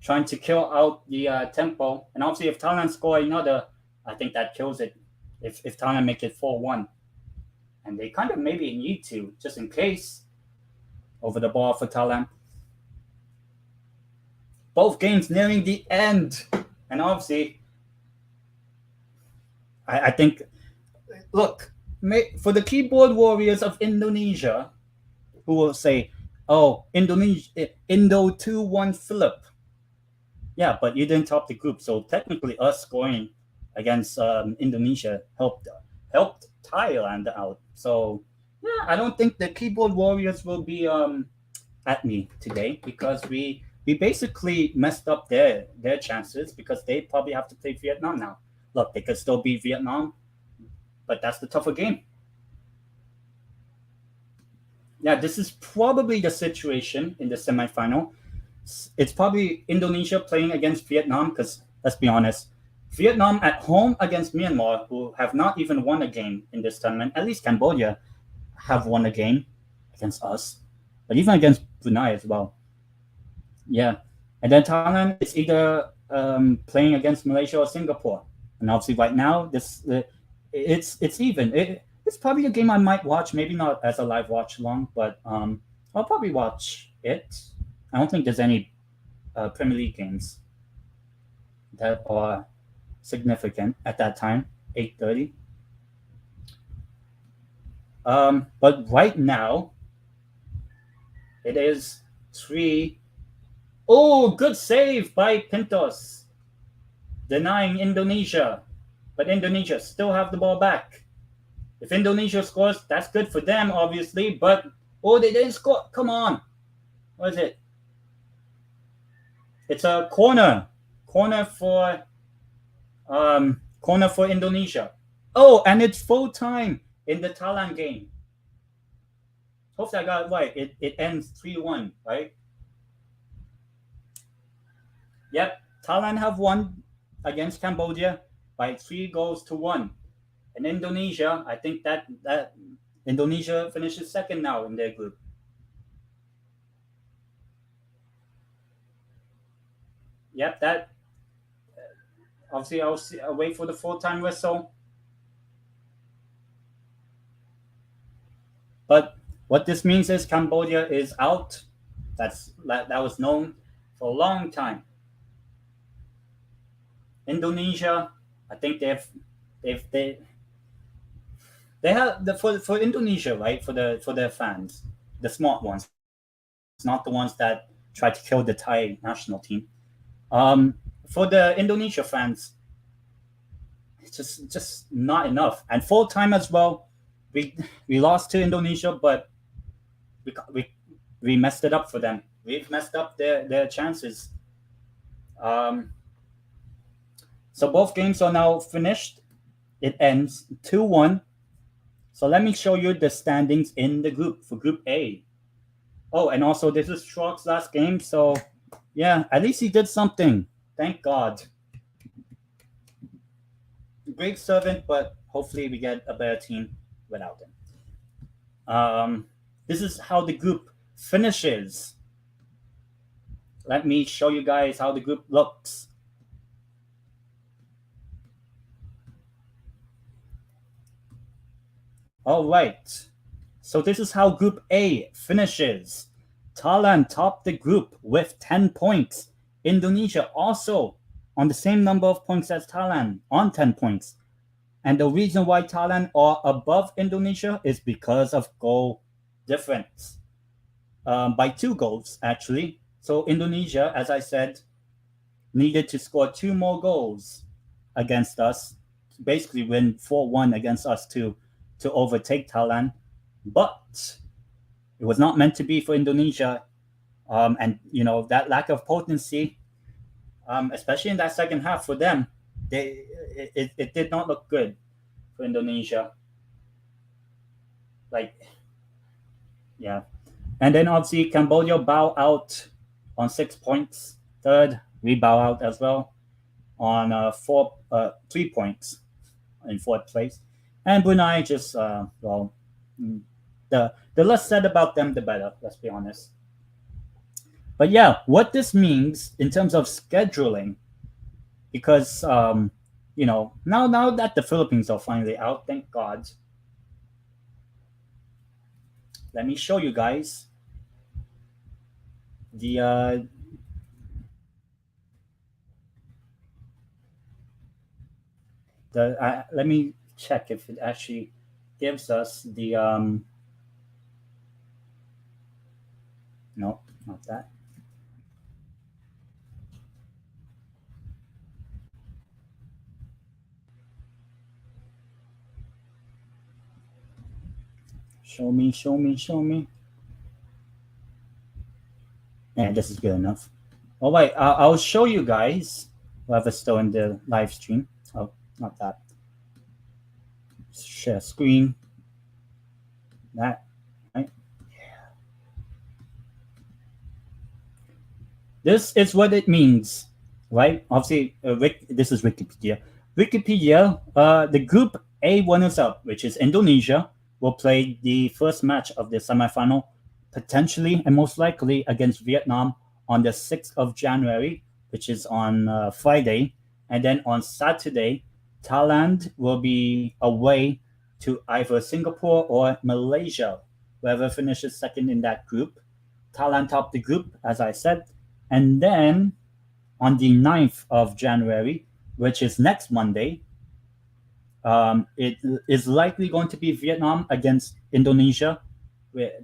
Trying to kill out the tempo. And obviously, if Thailand score another, I think that kills it. If Thailand make it 4-1. And they kind of maybe need to, just in case. Over the ball for Thailand. Both games nearing the end. And obviously, I think, look, for the keyboard warriors of Indonesia, who will say, oh, Indonesia, Indo 2-1 Philip. Yeah, but you didn't top the group. So technically, us scoring against Indonesia helped Thailand out. So yeah, I don't think the keyboard warriors will be at me today because we basically messed up their chances because they probably have to play Vietnam now. Look, they could still beat Vietnam, but that's the tougher game. Yeah, this is probably the situation in the semifinal. It's probably Indonesia playing against Vietnam because let's be honest, Vietnam at home against Myanmar, who have not even won a game in this tournament. At least Cambodia have won a game against us, but even against Brunei as well. Yeah, and then Thailand is either playing against Malaysia or Singapore, and obviously right now it's even. It's probably a game I might watch, maybe not as a live watch along, but I'll probably watch it. I don't think there's any Premier League games that are significant at that time, 8:30. But right now, it is 3. Oh, good save by Pintos, denying Indonesia. But Indonesia still have the ball back. If Indonesia scores, that's good for them, obviously. But, oh, they didn't score. Come on. What is it? It's a corner. Corner for Indonesia. Oh, and it's full time in the Thailand game. Hopefully I got it right. It ends 3-1, right? Yep. Thailand have won against Cambodia by 3-1. And Indonesia, I think that Indonesia finishes second now in their group. Yep, that obviously I'll wait for the full-time whistle. But what this means is Cambodia is out. That was known for a long time. Indonesia, I think they have for Indonesia, right? For their fans, the smart ones, not the ones that try to kill the Thai national team. For the Indonesia fans, it's just not enough. And full time as well. We lost to Indonesia, but we messed it up for them. We've messed up their chances. So both games are now finished. It ends 2-1. So let me show you the standings in the group for Group A. Oh, and also this is Schrock's last game, so yeah, at least he did something. Thank God. Great servant, but hopefully we get a better team without him. This is how the group finishes. Let me show you guys how the group looks. All right. So this is how Group A finishes. Thailand topped the group with 10 points. Indonesia also on the same number of points as Thailand on 10 points. And the reason why Thailand are above Indonesia is because of goal difference. By 2 goals, actually. So Indonesia, as I said, needed to score 2 more goals against us. Basically win 4-1 against us to overtake Thailand. But it was not meant to be for Indonesia. And, that lack of potency, especially in that second half for them, it did not look good for Indonesia. Like, Yeah. And then obviously Cambodia bow out on 6 points. Third, we bow out as well on 3 points in fourth place. And Brunei just the less said about them, the better. Let's be honest. But yeah, what this means in terms of scheduling, because now that the Philippines are finally out, thank God. Let me show you guys the let me check if it actually gives us the no, not that. Show me, show me, show me. Yeah, this is good enough. Oh wait, I'll show you guys whoever's still in the live stream. Oh, not that. Share screen. That, right? This is what it means, right? Obviously, this is Wikipedia. Wikipedia, the Group A runners-up, which is Indonesia, will play the first match of the semifinal, potentially and most likely against Vietnam on the 6th of January, which is on Friday. And then on Saturday, Thailand will be away to either Singapore or Malaysia, whoever finishes second in that group. Thailand topped the group, as I said. And then on the 9th of January, which is next Monday, it is likely going to be Vietnam against Indonesia,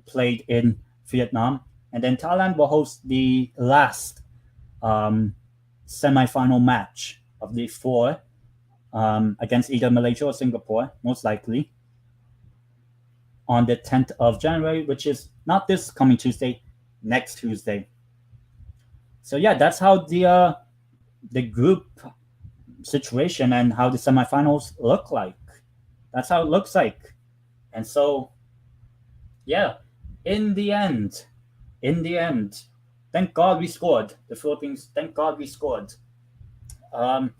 played in Vietnam. And then Thailand will host the last semi-final match of the four against either Malaysia or Singapore, most likely, on the 10th of January, which is not this coming Tuesday, next Tuesday. So yeah, that's how the group situation and how the semifinals look like. That's how it looks like. And so, yeah, in the end, thank God we scored. The Philippines, thank God we scored. And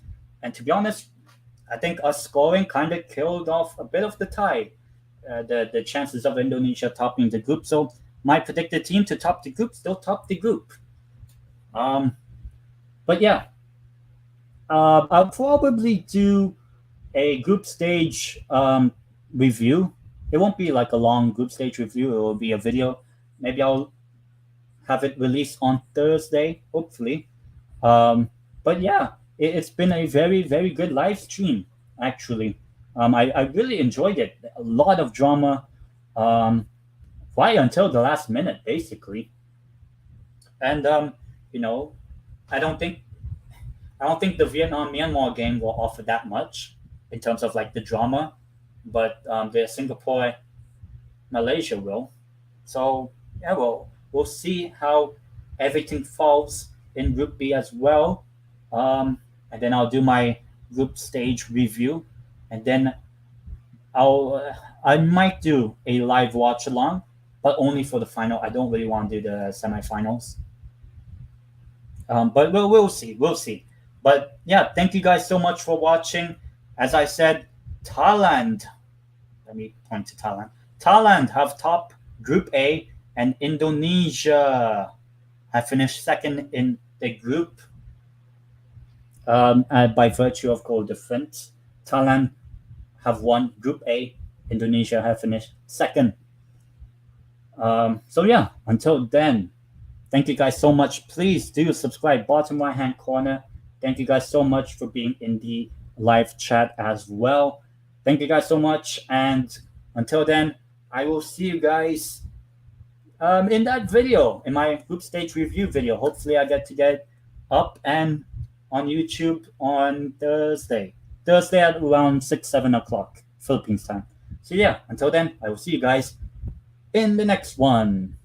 to be honest, I think us scoring kind of killed off a bit of the tie, the chances of Indonesia topping the group. So my predicted team to top the group still top the group. But yeah, I'll probably do a group stage review. It won't be like a long group stage review. It will be a video. Maybe I'll have it released on Thursday, hopefully. But yeah, it's been a very, very good live stream, actually. I really enjoyed it. A lot of drama, right until the last minute, basically. And you know, I don't think the Vietnam Myanmar game will offer that much in terms of like the drama, but the Singapore Malaysia will. So yeah, we'll see how everything falls in Group B as well, and then I'll do my group stage review, and then I might do a live watch along, but only for the final. I don't really want to do the semifinals. But we'll see. We'll see. But yeah, thank you guys so much for watching. As I said, Thailand. Let me point to Thailand. Thailand have top Group A, and Indonesia have finished second in the group. By virtue of goal difference, Thailand have won Group A. Indonesia have finished second. So yeah, until then, thank you guys so much. Please do subscribe, bottom right hand corner. Thank you guys so much for being in the live chat as well. Thank you guys so much. And until then, I will see you guys in that video, in my group stage review video. Hopefully, I get to get up and on YouTube on Thursday. Thursday at around 6, 7 o'clock, Philippines time. So yeah, until then, I will see you guys in the next one.